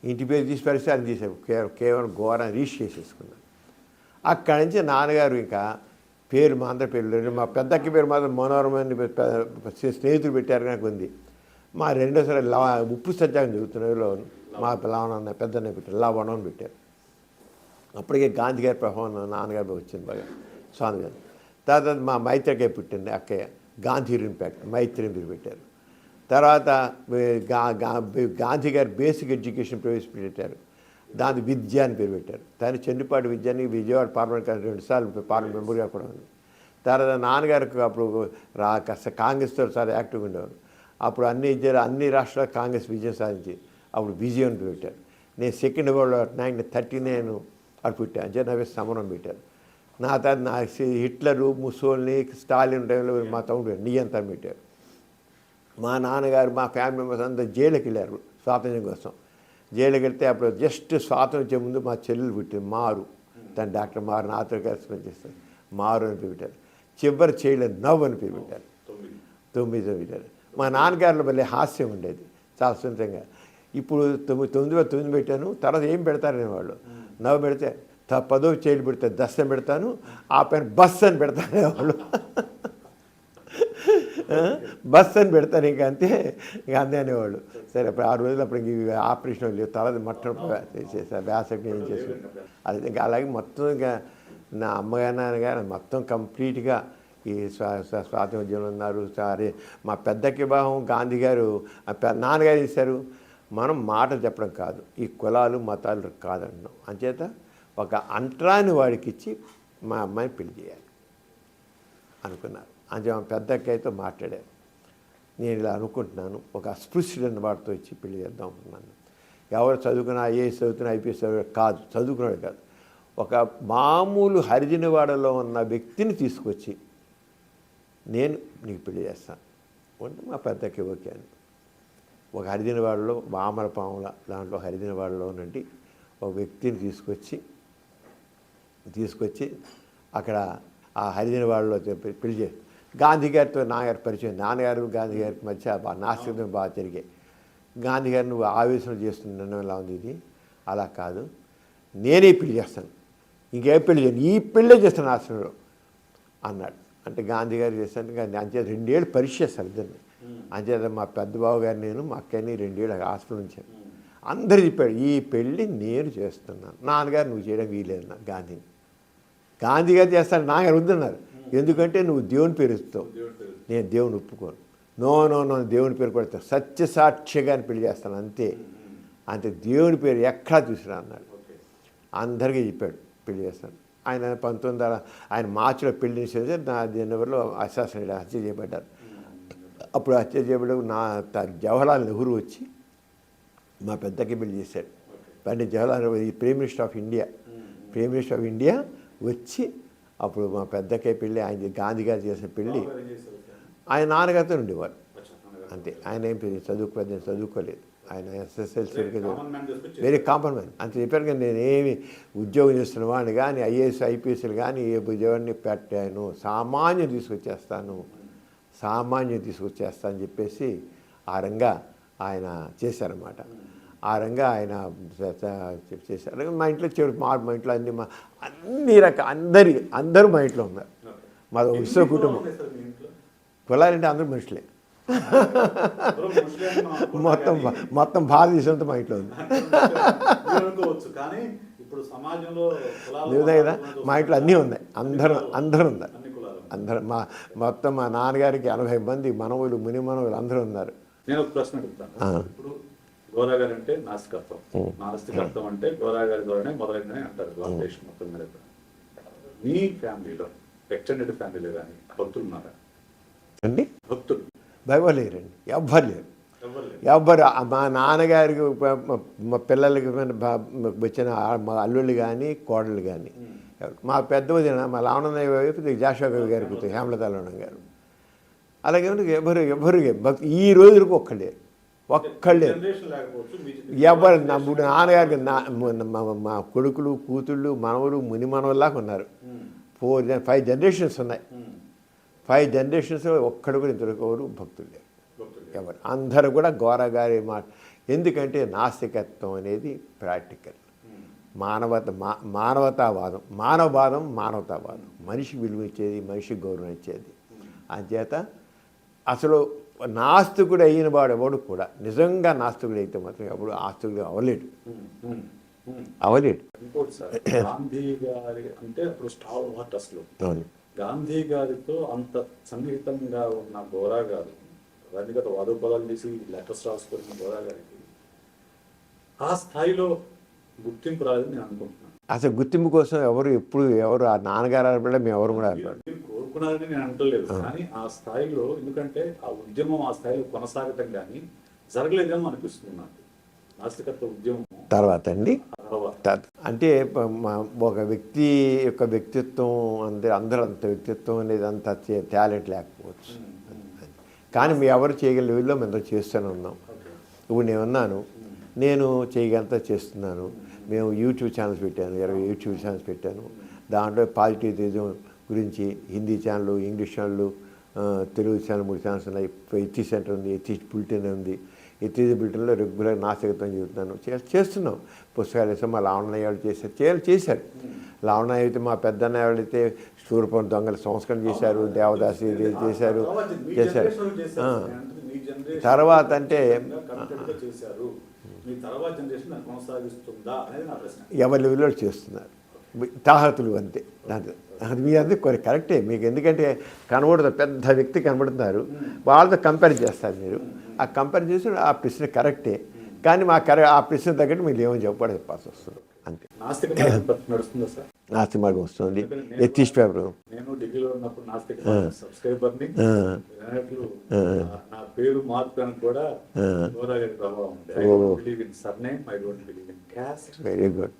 ఇంటి పేరు తీసి పరిస్థితి అని తీసారు. కేవలం గోరాన్ని రిజిస్టర్ చేసేసుకున్నారు. అక్కడి నుంచి నాన్నగారు ఇంకా పేరు మా అందరి పేర్లు, మా పెద్దక్క పేరు మాత్రం మనోరమని స్నేహితులు పెట్టారు నాకు ఉంది. మా రెండోసారి ఉప్పు సత్యాగం జరుగుతున్న మా లవణ పెద్దన్న పెట్టారు, లవణం అని పెట్టారు. అప్పటికే గాంధీ గారి ప్రభావం నాన్నగారు వచ్చింది బాగా, స్వామి గారు. తర్వాత మా మైత్రికాయ పుట్టింది అక్కయ్య, గాంధీ ఇంపాక్ట్ మైత్రి పేరు పెట్టారు. తర్వాత గాంధీ గారు బేసిక్ ఎడ్యుకేషన్ ప్రవేశపెట్టారు, దాని విద్య అని పేరు పెట్టారు. దాని చెన్నిపాటి విద్యని విజయవాడ పార్లమెంట్ 2 సార్లు పార్లమెంట్ మెంబర్గా కూడా ఉంది. తర్వాత నాన్నగారికి అప్పుడు కాంగ్రెస్తో చాలా యాక్టివ్గా ఉండేవారు. అప్పుడు అన్ని రాష్ట్రాలు కాంగ్రెస్ విజయం సాధించి అప్పుడు విజయం అని పెట్టారు. నేను సెకండ్ వరల్డ్ 1939 అటు పుట్టాను. అంటే సమరం పెట్టారు. నా తర్వాత హిట్లరు, ముసోల్ని, స్టాలిన్ టైంలో మా తమ్ముడు నియంత్రణ పెట్టారు. మా నాన్నగారు మా ఫ్యామిలీ మెంబర్స్ అంతా జైలుకి వెళ్ళారు స్వాతంత్ర్యం కోసం. జైలుకి వెళ్తే అప్పుడు జస్ట్ స్వాతంత్ర్యం వచ్చే ముందు మా చెల్లెలు పుట్టింది మారు, తన డాక్టర్ మారు నాతో కలిసి పనిచేస్తారు. మారు అని పేరు పెట్టారు. చివరి చేయలేదు నవ్వు అని పేరు పెట్టారు. 9 పెట్టారు. మా నాన్నగారిలో మళ్ళీ హాస్యం ఉండేది చాలా సొంతంగా. ఇప్పుడు 9 పెట్టాను, తర్వాత ఏం పెడతారనే వాళ్ళు. నవ్వు పెడితే 10వ చేయలు పెడితే దశ పెడతాను, ఆ పైన బస్ అని పెడతానే వాళ్ళు. బస్ అని పెడతాను ఇంకా అంతే, ఇంకా అంతే అనేవాళ్ళు. సరే అప్పుడు 6 రోజులు అప్పుడు ఇంక ఆపరేషన్ లేవు, తల మొత్తం చేసేసారు, వ్యాసకి ఏం చేశారు. అది ఇంకా అలాగే మొత్తం ఇంకా నా అమ్మగారు నాన్నగారు మొత్తం కంప్లీట్గా ఈ స్వాతంత్ర్యంలో ఉన్నారు. సరే మా పెద్దకి వివాహం గాంధీ గారు నాన్నగారు చేశారు. మనం మాట చెప్పడం కాదు, ఈ కులాలు మతాలు కాదన్నాం. అంచేత ఒక అంటరాని వాడికి ఇచ్చి మా అమ్మాయిని పెళ్లి చేయాలి అనుకున్నారు. అంటే మా పెద్దక్కయ్యతో మాట్లాడారు, నేను ఇలా అనుకుంటున్నాను, ఒక అస్పృశ్యుడైన వాడితో ఇచ్చి పెళ్లి చేద్దాం అనుకున్నాను. ఎవరు చదువుకున్నా ఐఏఎస్ చదువుతున్నా ఐపీఎస్ కాదు, చదువుకున్నాడు కాదు, ఒక మామూలు హరిజనవాడలో ఉన్న వ్యక్తిని తీసుకొచ్చి నేను నీకు పెళ్లి చేస్తాను అంటే మా పెద్దకి ఓకే అని. ఒక హరిజనవాడలో వామరపాముల దాంట్లో హరిజనవాడలో నుండి ఒక వ్యక్తిని తీసుకొచ్చి అక్కడ ఆ హరిజనవాడలో పెళ్లి చేసి గాంధీ గారితో నాన్నగారి పరిచయం, నాన్నగారు గాంధీ గారికి మధ్య నాస్తికం బాగా జరిగాయి. గాంధీ గారు నువ్వు ఆవేశం చేస్తున్న ఎలా ఉంది ఇది, అలా కాదు, నేనే పెళ్లి చేస్తాను, ఇంకే పెళ్లి చేయను, ఈ పెళ్ళే చేస్తాను ఆశ్రమంలో అన్నాడు. అంటే గాంధీ గారు చేస్తాను కానీ అంచేత 2 ఏళ్ళు పరీక్ష చేస్తారు ఇద్దరిని. అంచేత మా పెద్ద బావ గారు నేను మా అక్కని 2 ఏళ్ళు హాస్పిటల్ ఉంచాను. అందరూ చెప్పాడు ఈ పెళ్ళి నేను చేస్తున్నాను, నాన్నగారు నువ్వు చేయడం వీలేదు గాంధీని. గాంధీ గారు చేస్తాను, నాన్నగారు వద్దన్నారు. ఎందుకంటే నువ్వు దేవుని పేరు ఇస్తావు, నేను దేవుని ఒప్పుకోను. నో దేవుని పేరు కొడతాను, సత్యసాక్షిగా పెళ్లి చేస్తాను అంతే, దేవుని పేరు ఎక్కడా చూసిరా అన్నాడు. అందరికీ చెప్పాడు పెళ్లి చేస్తాను. ఆయన 1900 ఆయన మార్చిలో పెళ్లి చేసేది, నా జనవరిలో హత్య చేయబడ్డారు. అప్పుడు హత్య చేయబడి జవహర్లాల్ నెహ్రూ వచ్చి మా పెద్దకి పెళ్లి చేశాడు. Pandit Jawaharlal Nehru prime minister of India వచ్చి అప్పుడు మా పెద్దకే పెళ్ళి, ఆయన గాంధీ గారు చేసిన పెళ్ళి ఆయన నాన్నగారితో ఉండేవారు అంతే. ఆయన ఏం చదువుకోలేదు, ఆయన ఎస్ఎస్ఎల్సీ వెరీ కామన్ మ్యాన్ అంత చెప్పారు. కానీ నేనేమి ఉద్యోగం చేస్తున్న వాడిని కానీ ఐఏఎస్ ఐపీఎస్లు కానీ ఏ ఉద్యోగాన్ని పెట్టాను, సామాన్యం తీసుకొచ్చేస్తాను అని చెప్పేసి ఆ రంగా ఆయన చేశారన్నమాట. ఆ రంగా ఆయన చేశారు. మా ఇంట్లో మా ఇంట్లో అన్ని అందరూ మా ఇంట్లో ఉన్నారు. మా విశ్వ కుటుంబం. కులాలంటే అందరూ మనుషులే, మొత్తం భారతదేశంతో మా ఇంట్లో ఉంది. నిజమే కదా, మా ఇంట్లో అన్నీ ఉన్నాయి, అందరూ ఉన్నారు. మొత్తం మా నాన్నగారికి 80 మంది మనవులు ముని మనవులు అందరూ ఉన్నారు. నేను ఒక ప్రశ్న అడుగుతాను. ఇప్పుడు గోరా గారు అంటే నాస్తికత్వం అంటే గోరా గారి ద్వారానే మొదలైందని అంటారు భారతదేశం మొత్తం మీద. మీ ఫ్యామిలీలో ఎక్స్టెండెడ్ ఫ్యామిలీలో కానీ భక్తులు ఉన్నారా అండి? భక్తులు భయం లేరండి, ఎవ్వరు లేరు. మా నాన్నగారికి మా పిల్లలకి వచ్చిన మా అల్లుళ్ళు కానీ కోడళ్ళు కానీ, మా పెద్ద వదిన మా లావణయ్య వైపు జాషువా కవి గారి కూతురు హేమలత లావణం గారు, అలాగే ఎవరు ఈ రోజులకు ఒక్కళ్ళే ఎవరు. ఇప్పుడు నాన్నగారికి మా కొడుకులు కూతుళ్ళు మనవలు ముని మనవల్లాగా ఉన్నారు. 5 జనరేషన్స్ ఉన్నాయి. 5 జనరేషన్స్ ఒక్కడు కూడా ఇంతవరకు భక్తులు లేరు ఎవరు. అందరూ కూడా గోరగారి మాట. ఎందుకంటే నాస్తికత్వం అనేది ప్రాక్టికల్, మానవతావాదం, మనిషి విలువ ఇచ్చేది, మనిషి గౌరవం ఇచ్చేది. అంచేత అసలు నాస్తికుడు అయిన వాడు ఎవడు కూడా నిజంగా నాస్తికుడు అయితే మాత్రం ఎవడు ఆస్తికుడు అవ్వలేడు. ఇంకోటి సార్, గాంధీ గారి అంటే అప్పుడు స్టార్ హార్ట్ అసలు గాంధీ గారితో అంత సన్నిహితంగా ఉన్న గోరా గారు వ్యక్తిగత వాదోపదాలు తీసి లెటర్స్ రాసుకున్న గోరా గారికి ఆ స్థాయిలో గుర్తింపు రాదని నేను అనుకుంటున్నాను. అసలు గుర్తింపు కోసం ఎవరు ఆ నాన్నగారు మేము ఎవరు కూడా కోరుకున్నారని నేను అంటలేదు. కానీ ఆ స్థాయిలో, ఎందుకంటే ఆ ఉద్యమం ఆ స్థాయిలో కొనసాగటం కానీ జరగలేదేమో అనిపిస్తుంది నాకు. నాస్తికత్వ ఉద్యమం తర్వాత అండి అంటే ఒక వ్యక్తి యొక్క వ్యక్తిత్వం అందరూ అంత వ్యక్తిత్వం అనేది అంత టాలెంట్ లేకపోవచ్చు. కానీ మీ ఎవరు చేయగల వీళ్ళు మేము చేస్తూనే ఉన్నాం. ఇప్పుడు నేను చేయగలంతా చేస్తున్నాను. మేము యూట్యూబ్ ఛానల్స్ పెట్టాను, 20 యూట్యూబ్ ఛానల్స్ పెట్టాను. దాంట్లో పాజిటివిజం గురించి హిందీ ఛానళ్ళు, ఇంగ్లీష్ ఛానళ్ళు, తెలుగు ఛానల్ 3 ఛానల్స్ ఉన్నాయి. ఎథిక్స్ సెంటర్ ఉంది, ఎథిక్స్ బులెటిన్ ఉంది. ఇతీజ బిల్టన్లో రెగ్యులర్ నాస్తికత్వం చెబుతున్నాను చేస్తున్నాం. పుస్తకాలు వేసాం. మా లావణ్య వాళ్ళు చేశారు. లావణ్య అయితే మా పెద్దన్నయ్య వాళ్ళు అయితే శూర్పం దొంగల సంస్కరణ చేశారు, దేవదాసి చేశారు. తర్వాత అంటే ఎవరి లెవెల్లో చేస్తున్నారు, తాహతులు అంతే. అది మీ అందరూ కొన్ని కరెక్టే. మీకు ఎందుకంటే కనబడుతుంది, పెద్ద వ్యక్తి కనబడుతున్నారు, వాళ్ళతో కంపేర్ చేస్తారు మీరు. ఆ కంపేర్ చేసి ఆ ప్రశ్న కరెక్టే, కానీ ఆ ప్రశ్న తగ్గట్టు మీరు ఏమని చెప్పాల్సి వస్తుంది అంతే. నాస్తిక మార్గం వస్తుంది. ఎథిస్ట్ పేపర్ నేను ఢిల్లీలో ఉన్నప్పుడు నాస్తిక సబ్స్క్రైబర్ని నా పేరు మార్చడానికి కూడా గోదావరి ప్రభావం ఉంది. Very good.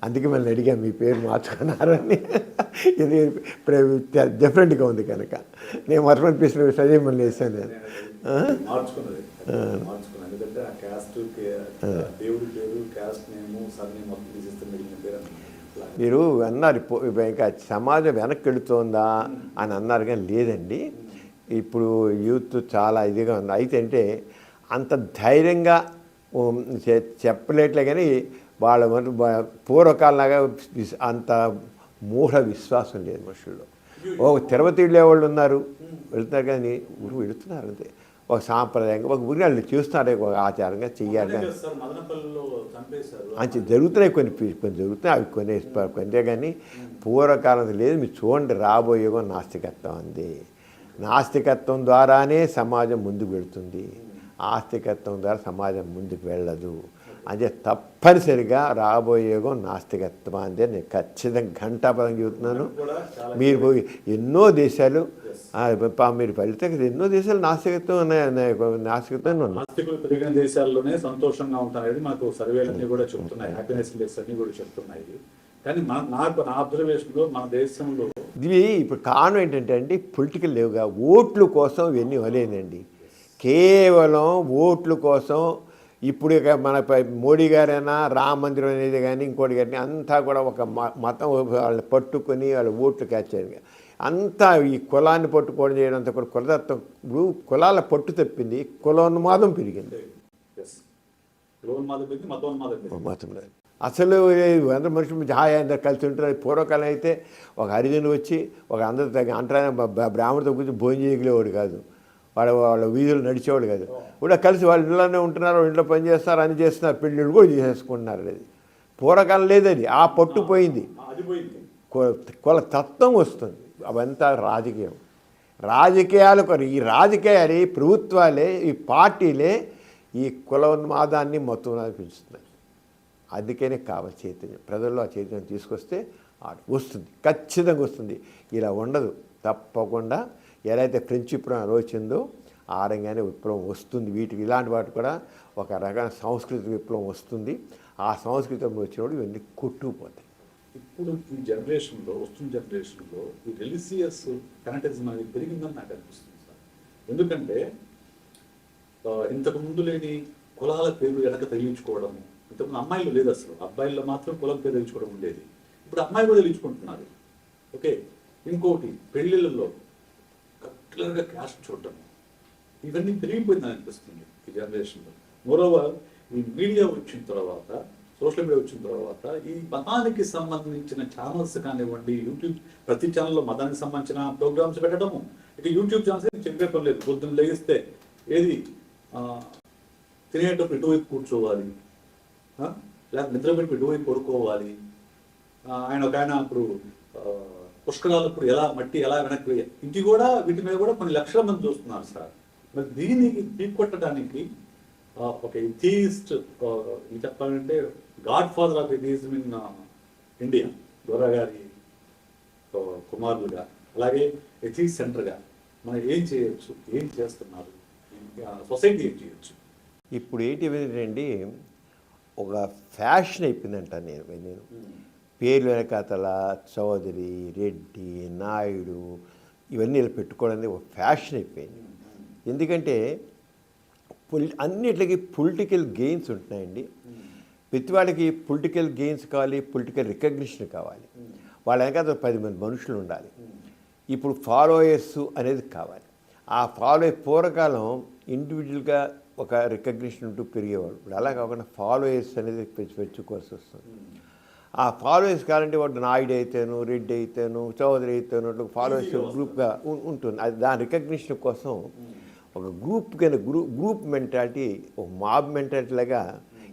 అందుకే మళ్ళీ అడిగా మీ పేరు మార్చుకున్నారని. ఇది డిఫరెంట్గా ఉంది కనుక నేను మొత్తం ప్రశ్న సజీవ్ మళ్ళీ వేసాను నేను మార్చుకున్నది. ఎందుకంటే ఆ క్యాస్ట్ దేవుడి పేరు క్యాస్ట్ నేము సర్నేమ్ మొత్తం తీసేస్తే మిగిలిన పేరు మీరు అన్నారు ఇంకా సమాజం వెనక్కి వెళుతోందా అని అన్నారు, కానీ లేదండి. ఇప్పుడు యూత్ చాలా ఇదిగా ఉంది. అయితే అంటే అంత ధైర్యంగా చెప్పలేట్లే, కానీ వాళ్ళ పూర్వకాలంలాగా అంత మూఢ విశ్వాసం లేదు మనుషుల్లో. ఒక తిరుపతి వెళ్ళే వాళ్ళు ఉన్నారు, వెళ్తున్నారు, కానీ ఊరు వెళుతున్నారు అంతే. ఒక సాంప్రదాయంగా ఒక ఊరి వాళ్ళు చూస్తున్నారు, ఒక ఆచారంగా చెయ్యాలి. అంతే జరుగుతున్నాయి, కొన్ని జరుగుతున్నాయి, అవి కొన్ని కానీ పూర్వకాలం లేదు. మీరు చూడండి, రాబోయే నాస్తికత్వం అంది. నాస్తికత్వం ద్వారానే సమాజం ముందుకు వెళుతుంది, ఆస్తికత్వం ద్వారా సమాజం ముందుకు వెళ్ళదు. అంటే తప్పనిసరిగా రాబోయే నాస్తికత్వం అందే నేను ఖచ్చితంగా ఘంటాపదం చెబుతున్నాను. మీరు పోయి ఎన్నో దేశాలు మీరు వెళ్తే ఎన్నో దేశాలు నాస్తికత్వం నాస్తికులు పెరిగిన దేశాల్లోనే సంతోషంగా ఉంటారనేది మాకు సర్వేలన్నీ కూడా చెప్తున్నాయి, హ్యాపీనెస్ ఇండెక్స్ అన్ని కూడా చెప్తున్నాయి. కానీ నా అబ్జర్వేషన్లో మన దేశంలో ఇవి ఇప్పుడు కారణం ఏంటంటే అండి, పొలిటికల్ లేవుగా ఓట్ల కోసం ఇవన్నీ వలేదండి. కేవలం ఓట్ల కోసం ఇప్పుడు ఇక మన మోడీ గారైనా రామ మందిరం అనేది కానీ ఇంకోటి కానీ అంతా కూడా ఒక మతం వాళ్ళని పట్టుకొని వాళ్ళ ఓట్లు క్యాచ్ అంతా ఈ కులాన్ని పట్టుకోవడం చేయడం అంతా కూడా కులతత్వం. ఇప్పుడు కులాల పట్టు తప్పింది, కులోన్మాదం పెరిగింది. మతం అసలు అందరు మనుషులు హాయి అందరు కలిసి ఉంటున్నారు. పూర్వకాలం అయితే ఒక హరిజనులు వచ్చి ఒక అందరు అంటారా బ్రాహ్మణుడితో కూర్చొని భోజనం చేయగలేవాడు కాదు, వాళ్ళ వీధులు నడిచేవాడు కాదు. కూడా కలిసి వాళ్ళ ఇంట్లోనే ఉంటున్నారు, ఇంట్లో పని చేస్తారు, అని చేస్తున్నారు, పెళ్ళిళ్ళు కూడా చేసేసుకుంటున్నారు. అది పూర్వకాలం లేదది, ఆ పట్టు పోయింది, కుల తత్వం వస్తుంది. అవంతా రాజకీయాలు ఈ రాజకీయాలు ప్రభుత్వాలే ఈ పార్టీలే ఈ కులోన్మాదాన్ని మొత్తం పెంచుతున్నాయి. అందుకనే కావాలి చైతన్యం, ప్రజల్లో ఆ చైతన్యం తీసుకొస్తే వస్తుంది, ఖచ్చితంగా వస్తుంది. ఇలా ఉండదు, తప్పకుండా ఎలా అయితే ఫ్రెంచ్ విప్లవం వచ్చిందో ఆ రంగానే విప్లవం వస్తుంది. వీటికి ఇలాంటి వాటి కూడా ఒక రకమైన సాంస్కృతిక విప్లవం వస్తుంది. ఆ సంస్కృతం వచ్చినప్పుడు ఇవన్నీ కొట్టుకుపోతాయి. ఇప్పుడు ఈ జనరేషన్లో వస్తున్న జనరేషన్లో ఈ రిలీజియస్ ఫెనటిజం అనేది పెరిగిందని నాకు అనిపిస్తుంది సార్. ఎందుకంటే ఇంతకు ముందు లేని కులాల పేర్లు వెనక తగిలించుకోవడము, ఇంతకుముందు అమ్మాయిలు లేదు, అసలు అబ్బాయిల్లో మాత్రం కులం పేరు తగిలించుకోవడం ఉండేది. ఇప్పుడు అమ్మాయిలు కూడా తగిలించుకుంటున్నారు. ఓకే, ఇంకోటి పెళ్ళిళ్ళలో కరెక్ట్గా క్యాస్ట్ చూడటం, ఇవన్నీ పెరిగిపోయిందని అనిపిస్తుంది ఈ జనరేషన్లో. మోరోవర్ ఈ మీడియా వచ్చిన తర్వాత, సోషల్ మీడియా వచ్చిన తర్వాత ఈ మతానికి సంబంధించిన ఛానల్స్ కానివ్వండి, యూట్యూబ్ ప్రతి ఛానల్లో మతానికి సంబంధించిన ప్రోగ్రామ్స్ పెట్టడము. ఇక యూట్యూబ్ ఛానల్స్ చెప్పే లేదు, పొద్దున్న లేగిస్తే ఏది తినేటప్పుడు ఇటువైపు కూర్చోవాలి, లేకపోతే నిద్రపెట్టి ఇటువైపు పడుకోవాలి. ఆయన ఇప్పుడు పుష్కరాలప్పుడు ఎలా మట్టి ఎలా వెనక్కి ఇంటి కూడా వీటి మీద కూడా కొన్ని లక్షల మంది చూస్తున్నారు సార్. మరి దీనికి తీకొట్టడానికి ఒక ఎథీస్ట్ చెప్పాలంటే God father of atheism in India దొరా గారి కుమారులుగా, అలాగే ఎథీస్ట్ సెంటర్గా మనం ఏం చేయొచ్చు, ఏం చేస్తున్నారు, సొసైటీ ఏం చేయొచ్చు? ఇప్పుడు ఏంటి ఒక ఫ్యాషన్ అయిపోయిందంట. నేను పేర్లు వెనకాతల చౌదరి, రెడ్డి, నాయుడు ఇవన్నీ ఇలా పెట్టుకోవడానికి ఒక ఫ్యాషన్ అయిపోయింది. ఎందుకంటే అన్నిటికీ పొలిటికల్ గెయిన్స్ ఉంటున్నాయండి. ప్రతి వాళ్ళకి పొలిటికల్ గెయిన్స్ కావాలి, పొలిటికల్ రికగ్నిషన్ కావాలి, వాళ్ళ వెనకాల 10 మంది మనుషులు ఉండాలి. ఇప్పుడు ఫాలోయర్స్ అనేది కావాలి. ఆ పూర్వకాలం ఇండివిజువల్గా ఒక రికగ్నిషన్ ఉంటూ పెరిగేవాడు. ఇప్పుడు అలా కాకుండా ఫాలోయర్స్ అనేది పెంచుకోవాల్సి వస్తుంది. ఆ ఫాలోయర్స్ కావాలంటే వాడు నాయుడు అయితేను, రెడ్డి అయితేను, చౌదరి అయితేను అట్లా ఫాలోయర్స్ గ్రూప్గా ఉంటుంది. అది దాని రికగ్నిషన్ కోసం ఒక గ్రూప్ మెంటాలిటీ, ఒక మాబ్ మెంటాలిటీ లాగా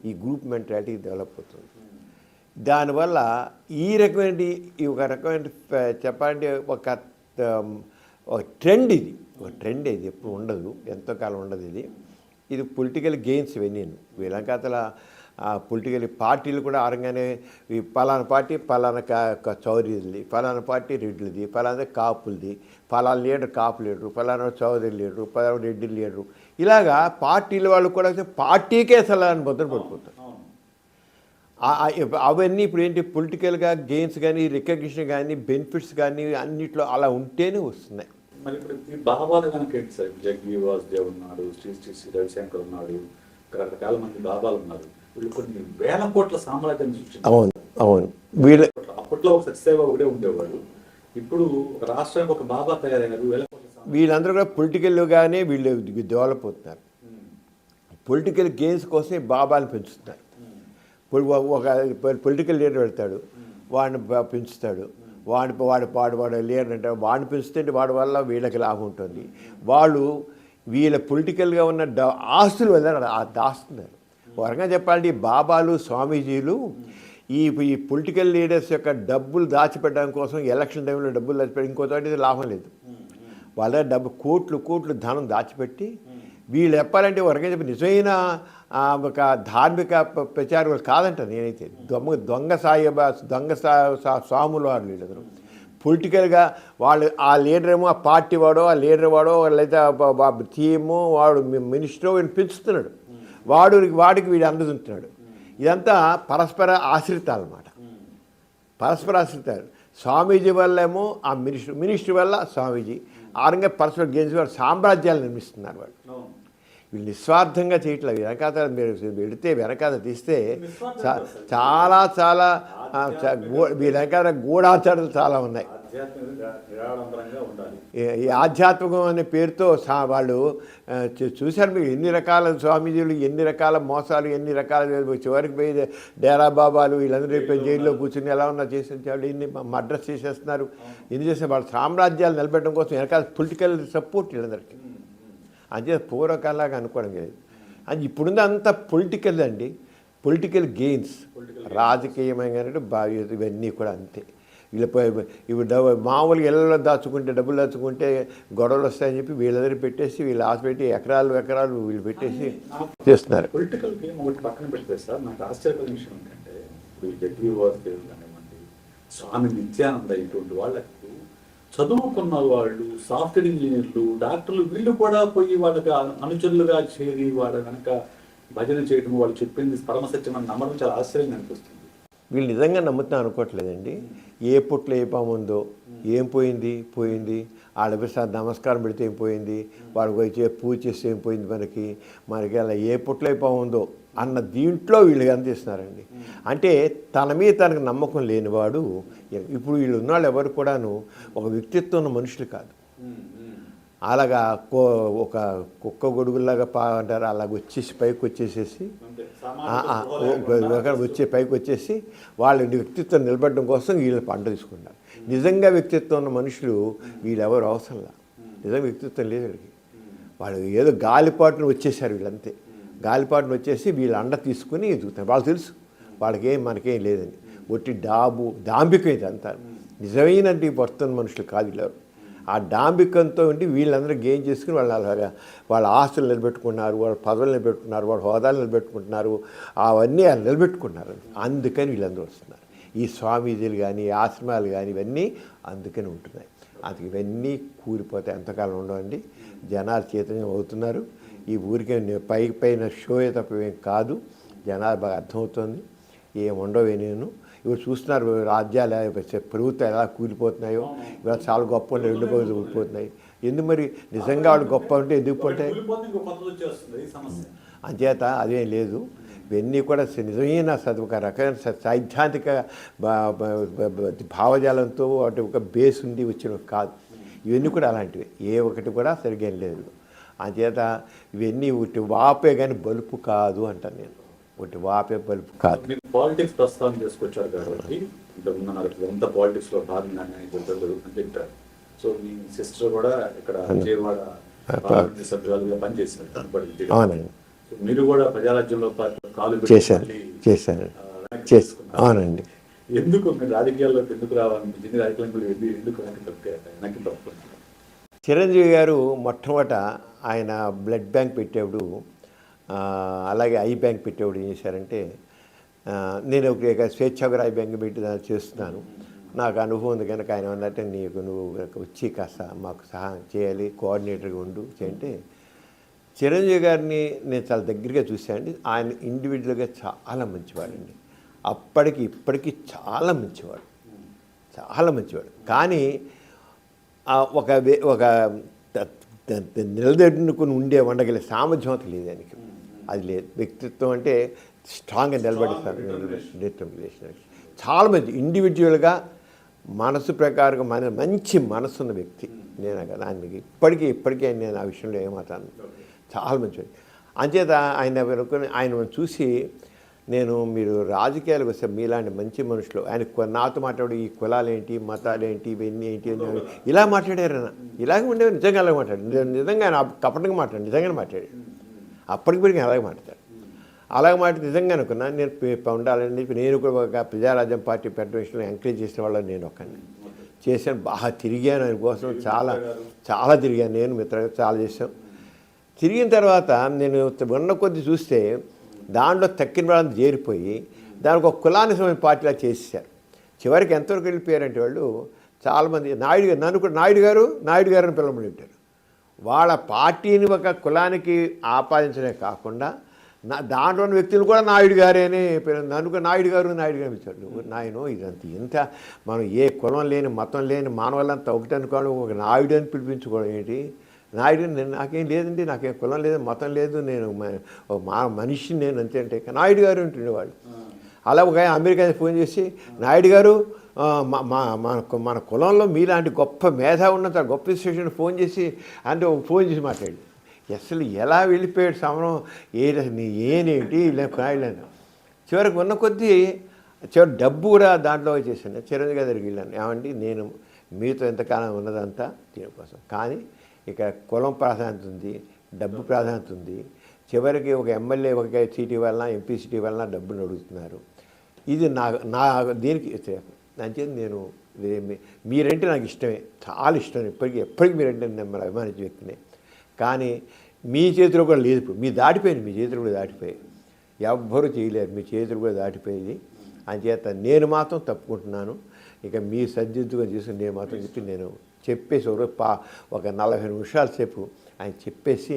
ఈ గ్రూప్ మెంటాలిటీ డెవలప్ అవుతుంది. దానివల్ల ఈ రకమైన చెప్పాలంటే ఒక ట్రెండ్ ఇది ఎప్పుడు ఉండదు, ఎంతో కాలం ఉండదు. ఇది పొలిటికల్ గెయిన్స్ ఇవన్నీ వీళ్ళంకాతల పొలిటికల్ పార్టీలు కూడా ఆరంగానే ఈ పలానా పార్టీ పలానా చౌదరిది, పలానా పార్టీ రెడ్డిది, పలానా కాపులది, పలానా లీడర్ కాపు లీడరు, పలానా చౌదరి లీడరు, పలానా రెడ్డి లీడరు, ఇలాగా పార్టీల వాళ్ళు కూడా పార్టీకే సలహాన్ని ముద్ర పడిపోతారు. అవన్నీ ఇప్పుడు ఏంటి పొలిటికల్గా గెయిన్స్ కానీ, రికగ్నిషన్ కానీ, బెనిఫిట్స్ కానీ అన్నిట్లో అలా ఉంటేనే వస్తున్నాయి. మరి ఇప్పుడు ఈ బాబాలు కనుక ఏంటి సార్? జగ్గి వాసుదేవ్ ఉన్నాడు, శ్రీ రవిశంకర్ ఉన్నాడు, రకరకాల మంది బాబాలు ఉన్నారు. వీళ్ళు కొన్ని వేల కోట్ల సామ్రాజ్యాన్ని సృష్టించారు. అవును వీళ్ళ అప్పట్లో ఒక సత్యసేవ ఒకటే ఉండేవాడు. ఇప్పుడు ఒక రాష్ట్రానికి ఒక బాబా తయారయ్యారు. వేల కోట్ల వీళ్ళందరూ కూడా పొలిటికల్గానే వీళ్ళు డెవలప్ అవుతున్నారు. పొలిటికల్ గెయిన్స్ కోసం బాబాలు పెంచుతున్నారు. ఒక పొలిటికల్ లీడర్ పెడతాడు, వాడిని పెంచుతాడు, వాడు లీడర్ అంటే వాడిని పెంచుతుంటే వాడి వల్ల వీళ్ళకి లాభం ఉంటుంది. వాళ్ళు వీళ్ళ పొలిటికల్గా ఉన్న ఆస్తులు వల్ల దాస్తున్నారు. ఒక రకంగా చెప్పాలంటే ఈ బాబాలు, స్వామీజీలు ఈ పొలిటికల్ లీడర్స్ యొక్క డబ్బులు దాచిపెట్టడం కోసం, ఎలక్షన్ టైంలో డబ్బులు దాచిపెట్టి ఇంకో చోట లాభం లేదు. వాళ్ళ కోట్లు ధనం దాచిపెట్టి వీళ్ళు చెప్పాలంటే ఒక రకంగా చెప్పి నిజమైన ఒక ధార్మిక ప్రచారం కాదంట నేనైతే. దొంగ స్వాములు వారు వీళ్ళందరూ పొలిటికల్గా వాళ్ళు ఆ లీడర్ ఏమో ఆ పార్టీ వాడో, ఆ లీడర్ వాడో, లేదా టీము వాడు మినిస్టరో వీడిని పెంచుతున్నాడు, వాడికి వీడు అందుతుంటున్నాడు. ఇదంతా పరస్పర ఆశ్రితాలు అన్నమాట. పరస్పర ఆశ్రితాలు. స్వామీజీ వల్ల ఏమో ఆ మినిస్టర్ వల్ల స్వామీజీ ఆరంగా పరస్పర గెలిచి వాడు సామ్రాజ్యాలు నిర్మిస్తున్నారు. వాళ్ళు వీళ్ళు నిస్వార్థంగా చేయట్లేదు. వెనకాత మీరు వెనకాత తీస్తే చాలా వీళ్ళ వెనకాల గూఢాచారాలు చాలా ఉన్నాయి. ఈ ఆధ్యాత్మికం అనే పేరుతో వాళ్ళు చూశారు. మీరు ఎన్ని రకాల స్వామీజీలు, ఎన్ని రకాల మోసాలు, ఎన్ని రకాల చివరికి పోయి డేరా బాబాలు వీళ్ళందరూ రేపు జైల్లో కూర్చుని ఎలా ఉన్నా చేసేవాళ్ళు, ఇన్ని మర్డర్స్ చేసేస్తున్నారు. ఎన్ని చేస్తే వాళ్ళ సామ్రాజ్యాలు నిలబెట్టడం కోసం వెనకాల పొలిటికల్ సపోర్ట్ వీళ్ళందరికీ. అంతే పూర్వకాలంలాగా అనుకోవడం లేదు. అది ఇప్పుడుంది అంత పొలిటికల్ అండి, పొలిటికల్ గెయిన్స్, రాజకీయమైన ఇవన్నీ కూడా అంతే. వీళ్ళు మామూలుగా ఇళ్ళలో డబ్బులు దాచుకుంటే గొడవలు వస్తాయని చెప్పి వీళ్ళందరూ పెట్టేసి వీళ్ళు ఆశ పెట్టి ఎకరాలు వీళ్ళు పెట్టేసి చేస్తున్నారు. పొలిటికల్ గేమ్ ఒకటి పక్కన పెడితే సార్, నాకు ఆశ్చర్యకరమైన విషయం ఏంటంటే ఇప్పుడు జగ్గి వాసుదేవ్ కానివ్వండి, స్వామి నిత్యానంద, ఇటువంటి వాళ్ళకు చదువుకున్న వాళ్ళు, సాఫ్ట్వేర్ ఇంజనీర్లు, డాక్టర్లు, వీళ్ళు కూడా పోయి వాళ్ళకి అనుచరులుగా చేరి వాళ్ళ వెనక భజన చేయడం, వాళ్ళు చెప్పింది పరమసత్యం అని నమ్మడం చాలా ఆశ్చర్యంగా అనిపిస్తుంది. వీళ్ళు నిజంగా నమ్ముతున్నా అనుకోవట్లేదండి. ఏ పుట్లో ఏ పాము ఉందో, ఏం పోయింది, ఆడపిల్ల నమస్కారం పెడితే ఏం పోయింది, వాడికి వచ్చి పూజ చేస్తే ఏం పోయింది, మనకి అలా ఏ పుట్లో ఏ పాము ఉందో అన్న దీంట్లో వీళ్ళు అందిస్తున్నారండి. అంటే తన మీద తనకు నమ్మకం లేనివాడు. ఇప్పుడు వీళ్ళు ఉన్నవాళ్ళు ఎవరు కూడాను ఒక వ్యక్తిత్వం ఉన్న మనుషులు కాదు. అలాగా ఒక కుక్క గొడుగులాగా అంటారు, అలాగ వచ్చేసి పైకి వచ్చేసేసి పైకి వచ్చేసి వాళ్ళ వ్యక్తిత్వం నిలబడడం కోసం వీళ్ళు పంట తీసుకుంటారు. నిజంగా వ్యక్తిత్వం ఉన్న మనుషులు వీళ్ళెవరు అవసరంలా. నిజంగా వ్యక్తిత్వం లేదు వీళ్ళకి. వాళ్ళు ఏదో గాలిపాటును వచ్చేసారు వీళ్ళంతే. గాలిపాటును వచ్చేసి వీళ్ళ అండ తీసుకుని ఎదుగుతారు. వాళ్ళు తెలుసు మనకేం లేదని. ఒట్టి దాంభికం ఇదంతా. నిజమైన వర్తన మనుషులు కాదు వీళ్ళు. ఆ డాంబికంతో ఉండి వీళ్ళందరూ గెయిన్ చేసుకుని వాళ్ళ ఆస్తులు నిలబెట్టుకున్నారు, వాళ్ళ పదవులు నిలబెట్టుకున్నారు, వాళ్ళ హోదాలు నిలబెట్టుకుంటున్నారు, అవన్నీ నిలబెట్టుకున్నారు. అందుకని వీళ్ళందరూ వస్తున్నారు. ఈ స్వామీజీలు కానీ, ఆశ్రమాలు కానీ ఇవన్నీ అందుకని ఉంటున్నాయి. అందుకు ఇవన్నీ కూలిపోతాయి, ఎంతకాలం ఉండవండి. జనాలు చైతన్యం అవుతున్నారు. ఈ ఊరికే పైన షోయే తప్ప ఏం కాదు. జనాలు బాగా అర్థమవుతుంది, ఏముండవే. నేను ఇప్పుడు చూస్తున్నారు రాజ్యాలు ప్రభుత్వాలు ఎలా కూలిపోతున్నాయో. ఇవాళ చాలా గొప్ప ఉండే రెండు రోజులు కూలిపోతున్నాయి. ఎందుకు మరి నిజంగా వాళ్ళు గొప్ప ఉంటే ఎందుకు పోతాయి? అంచేత అదేం లేదు. ఇవన్నీ కూడా నిజమైన ఒక రకమైన సైద్ధాంతిక భావజాలంతో వాటి ఒక బేస్ ఉండి వచ్చినవి కాదు. ఇవన్నీ కూడా అలాంటివి. ఏ ఒకటి కూడా సరిగ్గా లేదు. అంచేత ఇవన్నీ ఒకటి వాపే కానీ బలుపు కాదు అంటాను నేను. ఒకటి వాపే బలుపు కాదు. మీరు పాలిటిక్స్ ప్రస్తావన చేసుకొచ్చారు కాబట్టి ఇంతకుముందు నాకు ఎంత పాలిటిక్స్ లో భాగంగానే జరుగుతుందని చెప్పారు. సో మీ సిస్టర్ కూడా ఇక్కడ విజయవాడ పార్లమెంట్ సభ్యులుగా పనిచేశారు కనపడి. అవునండి. సో మీరు కూడా ప్రజారాజ్యంలో కాలు చేశాను. అవునండి. ఎందుకు మీరు రాజకీయాల్లోకి ఎందుకు రావాలనిపించింది? రాజకీయాలకు ఎందుకు వెనక్కి తప్పు? చిరంజీవి గారు మొట్టమొదట ఆయన బ్లడ్ బ్యాంక్ పెట్టేప్పుడు, అలాగే ఐ బ్యాంక్ పెట్టేప్పుడు ఏం చేశారంటే, నేను ఒక స్వేచ్ఛాగ్ర ఐ బ్యాంక్ పెట్టి దాన్ని చేస్తున్నాను, నాకు అనుభవం ఉంది కనుక ఆయన అన్నట్టే నువ్వు వచ్చి కాస్త మాకు సహాయం చేయాలి, కోఆర్డినేటర్గా ఉండు చేయంటే, చిరంజీవి గారిని నేను చాలా దగ్గరగా చూశానండి. ఆయన ఇండివిజువల్గా చాలా మంచివాడండి. అప్పటికి ఇప్పటికీ చాలా మంచివాడు, చాలా మంచివాడు. కానీ ఒక నిలదొక్కుని ఉండగలిగే సామర్థ్యం అంత లేదు ఆయనకి. అది లేదు. వ్యక్తిత్వం అంటే స్ట్రాంగ్గా నిలబడిస్తారు. చాలా మంచి ఇండివిజువల్గా మనసు ప్రకారం మంచి మనసు ఉన్న వ్యక్తి. నేను కదా ఆయనకి ఇప్పటికీ నేను ఆ విషయంలో ఏమాతాను. చాలా మంచివాడు. అంచేత ఆయన చూసి నేను మీరు రాజకీయాలకు వస్తే మీలాంటి మంచి మనుషులు, ఆయన నాతో మాట్లాడు ఈ కులాలేంటి మతాలేంటి ఇవన్నీ ఏంటి ఇలా మాట్లాడారు. ఇలాగే ఉండేవి. నిజంగా అలాగే మాట్లాడారు. నిజంగా ఆయన కపటంగా మాట్లాడు, నిజంగానే మాట్లాడాడు. అప్పటికి అలాగే మాట్లాడతాడు. అలాగే మాట నిజంగా అనుకున్నా నేను ఉండాలని చెప్పి నేను కూడా ఒక ప్రజారాజ్యం పార్టీ పెట్ట విషయంలో ఎంకరేజ్ చేసిన వాళ్ళని నేను ఒకరిని చేశాను. బాగా తిరిగాను ఆయన కోసం, చాలా తిరిగాను. నేను మిత్రులు చాలా చేశాం. తిరిగిన తర్వాత నేను ఉన్న కొద్ది చూస్తే దాంట్లో తక్కిన వాళ్ళని చేరిపోయి దానికి ఒక కులానికి సంబంధించిన పార్టీలా చేసేసారు. చివరికి ఎంతవరకు వెళ్ళిపోయారంటే వాళ్ళు చాలామంది నన్ను కూడా నాయుడు గారు అని పిలవమని ఉంటారు. వాళ్ళ పార్టీని ఒక కులానికి ఆపాదించడమే కాకుండా దాంట్లో ఉన్న వ్యక్తులు కూడా నాయుడు గారే అని నన్ను నాయుడు గారు పిలిచారు. నాయనో ఇదంతా ఇంత మనం ఏ కులం లేని మతం లేని మానవులంతా ఒకటి అనుకోవడం, ఒక నాయుడు అని పిలిపించుకోవడం ఏంటి? నాయుడు నాకేం లేదండి, నాకేం కులం లేదు మతం లేదు, నేను మనిషిని నేను అంతే అంటే నాయుడు గారు ఉంటుండేవాళ్ళు. అలా ఒక అమెరికా ఫోన్ చేసి నాయుడు గారు మన కులంలో మీలాంటి గొప్ప మేధా ఉన్నంత గొప్ప స్టేషన్ ఫోన్ చేసి మాట్లాడి అసలు ఎలా వెళ్ళిపోయాడు సమరం ఏనేంటి నాయుడు. చివరికి ఉన్న కొద్దీ డబ్బు కూడా దాంట్లో చేశాను. చిరంజీవి గారి దగ్గరికి వెళ్ళాను. ఏమండి నేను మీతో ఎంతకాలం ఉన్నదంతా దీనికోసం, కానీ ఇక కులం ప్రాధాన్యత ఉంది, డబ్బు ప్రాధాన్యత ఉంది. చివరికి ఒక ఎమ్మెల్యే ఒక సీట్ ఇవ్వాలన్నా ఎంపీ సీట్ ఇవ్వాలన్నా డబ్బులు అడుగుతున్నారు. ఇది నా దీనికి అంచేది నేను మీరంటే నాకు ఇష్టమే, చాలా ఇష్టం. ఎప్పటికీ మీరంటే నేను అభిమానించే వ్యక్తినే. కానీ మీ చేతిలో కూడా లేదు. ఇప్పుడు మీ దాటిపోయింది, మీ చేతులు కూడా దాటిపోయాయి. ఎవ్వరూ చేయలేరు, మీ చేతులు కూడా దాటిపోయింది. అంచేత నేను మాత్రం తప్పుకుంటున్నాను. ఇక మీ సర్జిద్దుగా చేసుకుని నేను మాత్రం చెప్పి నేను చెప్పేసి ఒక 40 నిమిషాల సేపు ఆయన చెప్పేసి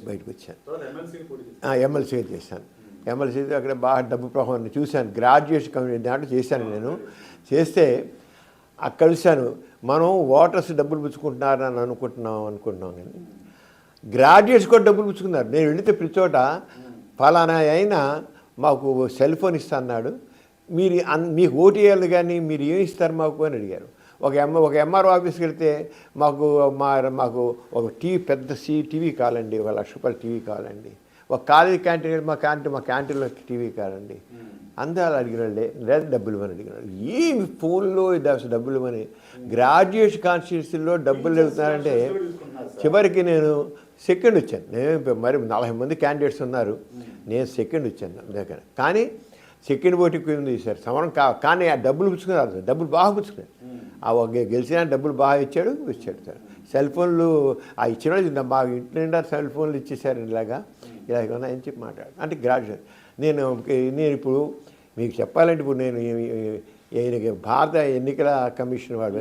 బయటకు వచ్చాను. ఎమ్మెల్సీ చేశాను. ఎమ్మెల్సీ అక్కడ బాగా డబ్బు ప్రభావం చూశాను. గ్రాడ్యుయేషన్ కమిటీ దాంట్లో చేశాను. నేను చేస్తే అక్కడ చూశాను మనం ఓటర్స్ డబ్బులు పుచ్చుకుంటున్నారని అనుకుంటున్నాం కానీ గ్రాడ్యుయేట్స్ కూడా డబ్బులు పుచ్చుకున్నారు. నేను వెళితే ప్రతి చోట ఫలానా అయినా మాకు సెల్ ఫోన్ ఇస్తా అన్నాడు, మీకు ఓటు వేయాలి కానీ మీరు ఏమి ఇస్తారు మాకు అని అడిగారు. ఒక ఎంఆర్ఓ ఆఫీస్కి వెళ్తే మాకు ఒక పెద్ద టీవీ కావాలండి, ₹1,00,000 టీవీ కావాలండి. ఒక కాలేజీ క్యాంటీన్ మా క్యాంటీన్లో టీవీ కావాలండి. అందరూ అడిగినాళ్ళే, లేదా డబ్బులు ఇవ్వని అడిగినాడు. ఏమి ఫోన్లో డబ్బులు ఇవ్వని గ్రాడ్యుయేషన్ కాన్స్టిట్యూన్సీలో డబ్బులు వెళ్తున్నారంటే చివరికి నేను సెకండ్ వచ్చాను. నేను మరి 40 మంది క్యాండిడేట్స్ ఉన్నారు, నేను సెకండ్ వచ్చాను దగ్గర. కానీ సెకండ్ ఓటింగ్ ఉంది సార్ సమరం కానీ ఆ డబ్బులు పుచ్చుకున్నారు, డబ్బులు బాగా పుచ్చుకున్నారు. గెలిచిన డబ్బులు బాగా ఇచ్చాడు సార్. సెల్ ఫోన్లు ఇచ్చిన వాళ్ళు మా ఇంటి నిండా సెల్ ఫోన్లు ఇచ్చేసారు. ఇలాగా ఉన్నాయని చెప్పి మాట్లాడు అంటే గ్రాడ్యుయేట్. నేను ఇప్పుడు మీకు చెప్పాలంటే ఇప్పుడు నేను భారత ఎన్నికల కమిషన్ వాడు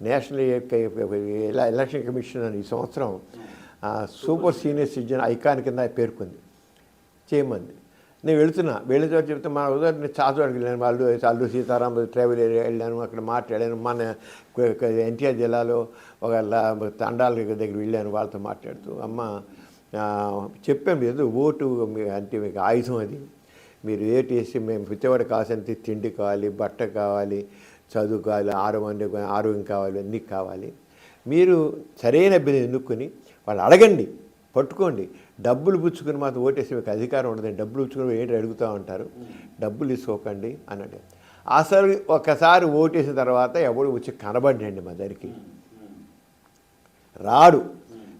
నేషనల్ ఎలక్షన్ కమిషన్ అని ఈ సంవత్సరం సూపర్ సీనియర్ సిటిజన్ ఐకాన్ కింద పేర్కొంది చేయమంది. నేను వెళ్ళిన చోట చెప్తే మన ఉదాహరణ నేను చాచోడికి వెళ్ళాను. అల్లు సీతారామ ట్రావెల్ ఏరియా వెళ్ళాను, అక్కడ మాట్లాడాను. మన ఎన్టీఆర్ జిల్లాలో ఒక తండాల దగ్గర వెళ్ళాను, వాళ్ళతో మాట్లాడుతూ అమ్మ చెప్పాము ఏదో ఓటు అంటే మీకు ఆయుధం, అది మీరు ఏటి వేసి మేము ప్రతివాడు కావాల్సిన తిండి కావాలి, బట్ట కావాలి, చదువు కావాలి, ఆరోగ్యం కావాలి, అన్నీ కావాలి. మీరు సరైన అభ్యర్థి ఎన్నుకొని వాళ్ళు అడగండి, పట్టుకోండి. డబ్బులు పుచ్చుకొని మాత్రం ఓటేసి మీకు అధికారం ఉండదండి. డబ్బులు పుచ్చుకొని ఏంటి అడుగుతూ ఉంటారు, డబ్బులు తీసుకోకండి అన్నాడు. అసలు ఒకసారి ఓటేసిన తర్వాత ఎవడు వచ్చి కనబడండి మా దగ్గరికి రాడు.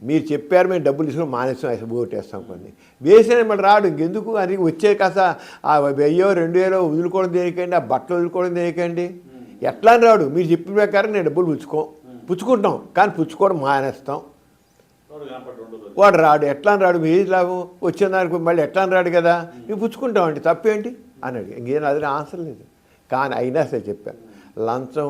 మీరు చెప్పారు మేము డబ్బులు తీసుకుని మానేస్తాం ఓటేస్తాం కొన్ని వేసిన మళ్ళీ రాడు. ఇంకెందుకు అది వచ్చే కాస్త ఆ 1000-2000 వదులుకోవడం దేనికండి, ఆ బట్టలు వదులుకోవడం దేనికండి, ఎట్లా అని రాడు. మీరు చెప్పిన ప్రకారం నేను డబ్బులు పుచ్చుకుంటాం కానీ పుచ్చుకోవడం మానేస్తాం. వాడు రాడు, ఎట్లా అని రాడు. మీరు లాభం వచ్చిన దానికి మళ్ళీ ఎట్లా అని రాడు కదా, మేము పుచ్చుకుంటామండి తప్పేంటి అన్నాడు. ఇంకేం అది ఆన్సర్ లేదు. కానీ అయినా సరే చెప్పాను, లంచం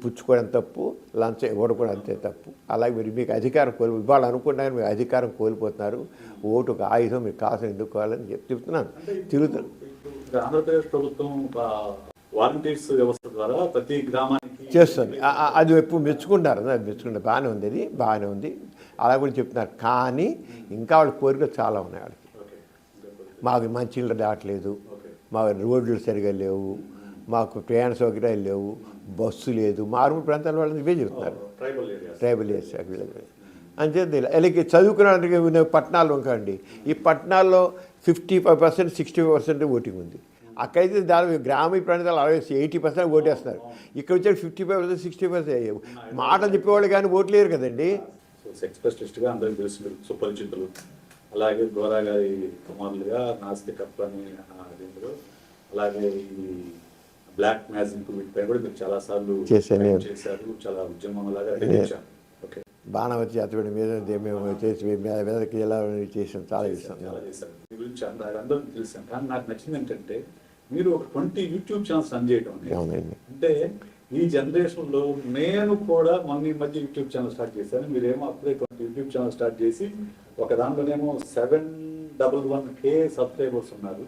పుచ్చుకోవడం తప్పు, లంచం ఇవ్వడం కూడా అంతే తప్పు. అలాగే మీరు మీకు అధికారం ఇవ్వాలి అనుకుంటున్నారు, మీరు అధికారం కోల్పోతున్నారు. ఓటు ఒక ఆయుధం, మీకు కాసం ఎన్నుకోవాలని చెప్తున్నాను. తిరుగుతాను. ఆంధ్రప్రదేశ్ ప్రభుత్వం వాలంటీర్స్ వ్యవస్థ ద్వారా ప్రతి గ్రామానికి చేస్తుంది. అది ఎప్పుడు మెచ్చుకుంటారు, బాగానే ఉంది, అది బాగానే ఉంది, అలా కూడా చెప్తున్నారు. కానీ ఇంకా వాళ్ళ కోరికలు చాలా ఉన్నాయి. వాళ్ళకి మాకు మంచినీళ్ళు రావట్లేదు, మా రోడ్లు సరిగా లేవు, మాకు ప్రయాణ సౌకర్యాలు లేవు, బస్సు లేదు. మారుమూల ప్రాంతాల వాళ్ళని ఇవే చెప్తున్నారు, ట్రైబల్ ఏరియాస్ అంతే. అలాగే చదువుకున్న పట్టణాలు ఇంకండి, ఈ పట్టణాల్లో 55%, 65% ఓటింగ్ ఉంది. అక్కడైతే దాదాపు గ్రామీణ ప్రాంతాలు 80% ఓటేస్తున్నారు. ఇక్కడ వచ్చే 55%, 60% మాటలు చెప్పేవాళ్ళు కానీ ఓట్లు లేరు కదండి. ఎక్స్‌పెషలిస్ట్‌గా అందరికీ తెలుసు, సుపరిచితులు. అలాగే గోరా గారి కుమారులుగా నాస్తికత్వ అని అలాగే ఈ బ్లాక్ మ్యాజిక్ వీటిపై కూడా మీరు చాలా సార్లు చేశారు, చాలా ఉద్యమం లాగా చేశారు. ఓకే, బాణవతి అతడి మీద మేము చేసి మీదకి ఎలా చేసాం, చాలా చేసాం. మీ గురించి అందరికీ తెలుసాను. కానీ నాకు నచ్చింది ఏంటంటే మీరు ఒక 20 యూట్యూబ్ ఛానల్స్ రన్ చేయడం. అంటే ఈ జనరేషన్ లో నేను కూడా మొన్న ఈ మధ్య యూట్యూబ్ ఛానల్ స్టార్ట్ చేశాను. మీరేమో అప్పుడే 20 యూట్యూబ్ ఛానల్ స్టార్ట్ చేసి ఒక దాంట్లోనేమో 711K సబ్స్క్రైబర్స్ ఉన్నారు,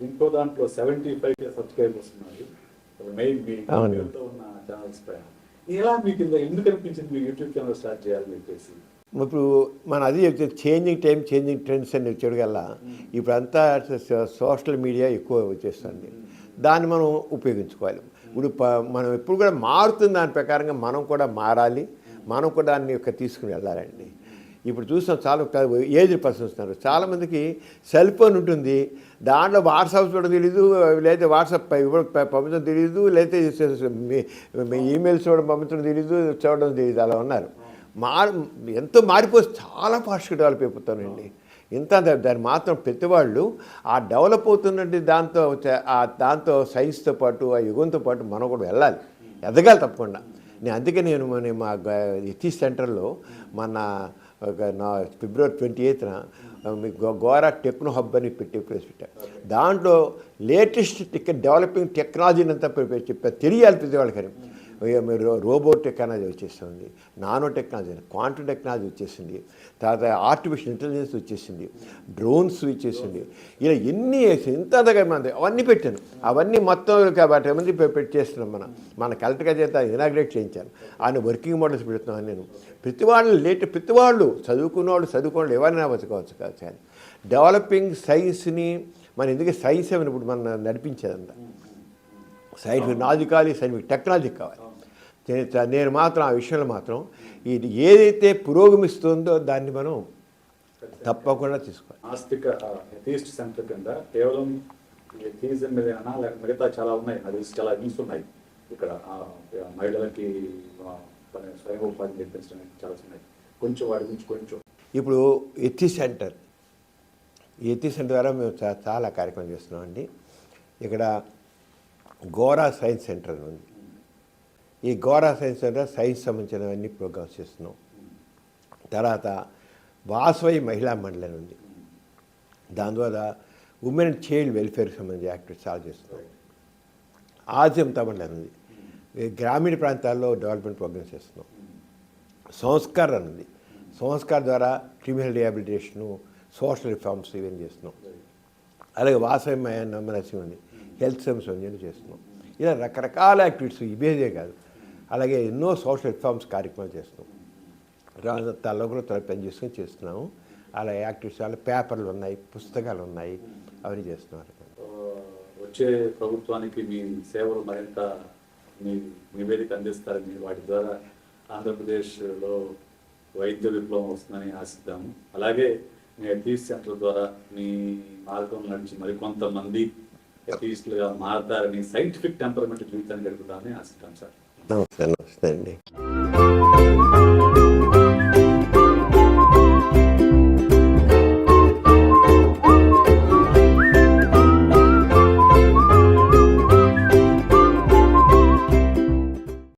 ఇంకో దాంట్లో 75K సబ్స్క్రైబర్స్ ఉన్నారు. మెయిన్ మీ ఉన్న ఛానల్స్ పైన ఇలా మీకు ఎందుకు అనిపించింది మీరు యూట్యూబ్ ఛానల్ స్టార్ట్ చేయాలని చెప్పేసి? ఇప్పుడు మనం అది చెప్తే చేంజింగ్ టైం, చేంజింగ్ ట్రెండ్స్ అని వచ్చాడు కల్లా ఇప్పుడంతా సోషల్ మీడియా ఎక్కువ వచ్చేస్తుంది. దాన్ని మనం ఉపయోగించుకోవాలి. ఇప్పుడు మనం ఎప్పుడు కూడా మారుతుంది, దాని ప్రకారంగా మనం కూడా మారాలి, మనం కూడా దాన్ని తీసుకుని వెళ్ళాలండి. ఇప్పుడు చూస్తాం చాలా ఏజ్డ్ పర్సన్స్ ఉన్నారు, చాలామందికి సెల్ ఫోన్ ఉంటుంది, దాంట్లో వాట్సాప్ చూడడం తెలీదు, లేదా వాట్సాప్ పంపించడం తెలీదు, లేదా ఈమెయిల్స్ చూడడం పంపించడం తెలీదు, చూడడం తెలీదు, అలా ఉన్నారు. ఎంతో మారిపోయి చాలా ఫాస్ట్గా డెవలప్ అయిపోతానండి. ఇంత దాన్ని మాత్రం పెద్దవాళ్ళు ఆ డెవలప్ అవుతున్నట్టు దాంతో సైన్స్తో పాటు ఆ యుగంతో పాటు మనం కూడా వెళ్ళాలి, ఎదగాలి తప్పకుండా. అందుకే నేను మా ఎథిక్స్ సెంటర్లో మన ఫిబ్రవరి 28న గోరా టెక్నో హబ్ అని పెట్టాను. దాంట్లో లేటెస్ట్ డెవలపింగ్ టెక్నాలజీని అంతా చెప్పారు, తెలియాలి పెద్దవాళ్ళకని. మీరు రోబోట్ టెక్నాలజీ వచ్చేస్తుంది, నానో టెక్నాలజీ, క్వాంటమ్ టెక్నాలజీ వచ్చేసింది, తర్వాత ఆర్టిఫిషియల్ ఇంటెలిజెన్స్ వచ్చేసింది, డ్రోన్స్ వచ్చేసింది, ఇలా ఎన్ని ఇంత అవన్నీ పెట్టాను. అవన్నీ మొత్తం కాబట్టి మంది చేస్తున్నాం. మన కలెక్టర్గా చేత ఇనాగ్రేట్ చేయించాను. ఆయన వర్కింగ్ మోడల్స్ పెడుతున్నాను నేను. ప్రతివాళ్ళు చదువుకున్నవాళ్ళు ఎవరైనా బతకవచ్చు కాదు. కానీ డెవలపింగ్ సైన్స్ని మనం ఎందుకంటే సైన్స్ ఏమైనా ఇప్పుడు మనం నడిపించేదంట, సైంటిఫిక్ నాలెడ్జ్ కావాలి, సైంటిఫిక్ టెక్నాలజీ కావాలి. నేను మాత్రం ఆ విషయంలో మాత్రం ఇది ఏదైతే పురోగమిస్తుందో దాన్ని మనం తప్పకుండా తీసుకోవాలి. ఆస్తిక ఎథిస్ట్ సెంటర్ కింద కేవలం ఎథిజం మీదేనా లేక మిగతా చాలా ఉన్నాయి, అది చాలా న్యూస్ ఉన్నాయి. ఇక్కడ మహిళలకి స్వయం ఉపాధి నేర్పించడం చాలా ఉన్నాయి. కొంచెం వాటి గురించి కొంచెం ఇప్పుడు ఎథిస్ట్ సెంటర్ ద్వారా మేము చాలా కార్యక్రమం చేస్తున్నామండి. ఇక్కడ గోరా సైన్స్ సెంటర్ ఉంది. ఈ గోరా సైన్స్ సెంటర్ సైన్స్ సంబంధించినవన్నీ ప్రోగ్రామ్స్ చేస్తున్నాం. తర్వాత వాసవి మహిళా మండలి ఉంది, దాని ద్వారా ఉమెన్ అండ్ చైల్డ్ వెల్ఫేర్కి సంబంధించి యాక్టివిటీస్ చాలా చేస్తున్నాం. ఆజంతా మండలి ఉంది, గ్రామీణ ప్రాంతాల్లో డెవలప్మెంట్ ప్రోగ్రామ్స్ చేస్తున్నాం. సంస్కార్ అని ఉంది, సంస్కార్ ద్వారా క్రిమినల్ రిహాబిలిటేషను, సోషల్ రిఫార్మ్స్ ఇవన్నీ చేస్తున్నాం. అలాగే వాసవి నరసింహ ఉంది, హెల్త్ సర్వీస్ అని చేస్తున్నాం. ఇలా రకరకాల యాక్టివిటీస్ ఇవేదే కాదు, అలాగే ఎన్నో సోషల్ రిఫార్మ్స్ కార్యక్రమాలు చేస్తున్నాం. తలలో పని చేసుకొని చేస్తున్నాము. అలా యాక్టివిటీస్, అలా పేపర్లు ఉన్నాయి, పుస్తకాలు ఉన్నాయి, అవన్నీ చేస్తున్నారు. వచ్చే ప్రభుత్వానికి మీ సేవలు మరింత మీ నివేదిక అందిస్తారని, వాటి ద్వారా ఆంధ్రప్రదేశ్లో వైద్య విప్లవం వస్తుందని ఆశిద్దాము. అలాగే మీ అథీస్ట్ సెంటర్ ద్వారా మీ మార్గం నడిచి మరికొంతమంది అథీస్టులుగా మారతారని, సైంటిఫిక్ టెంపర్మెంట్ జీవితాన్ని గడుపుతారని ఆశిద్దాం సార్. నమస్తే అండి.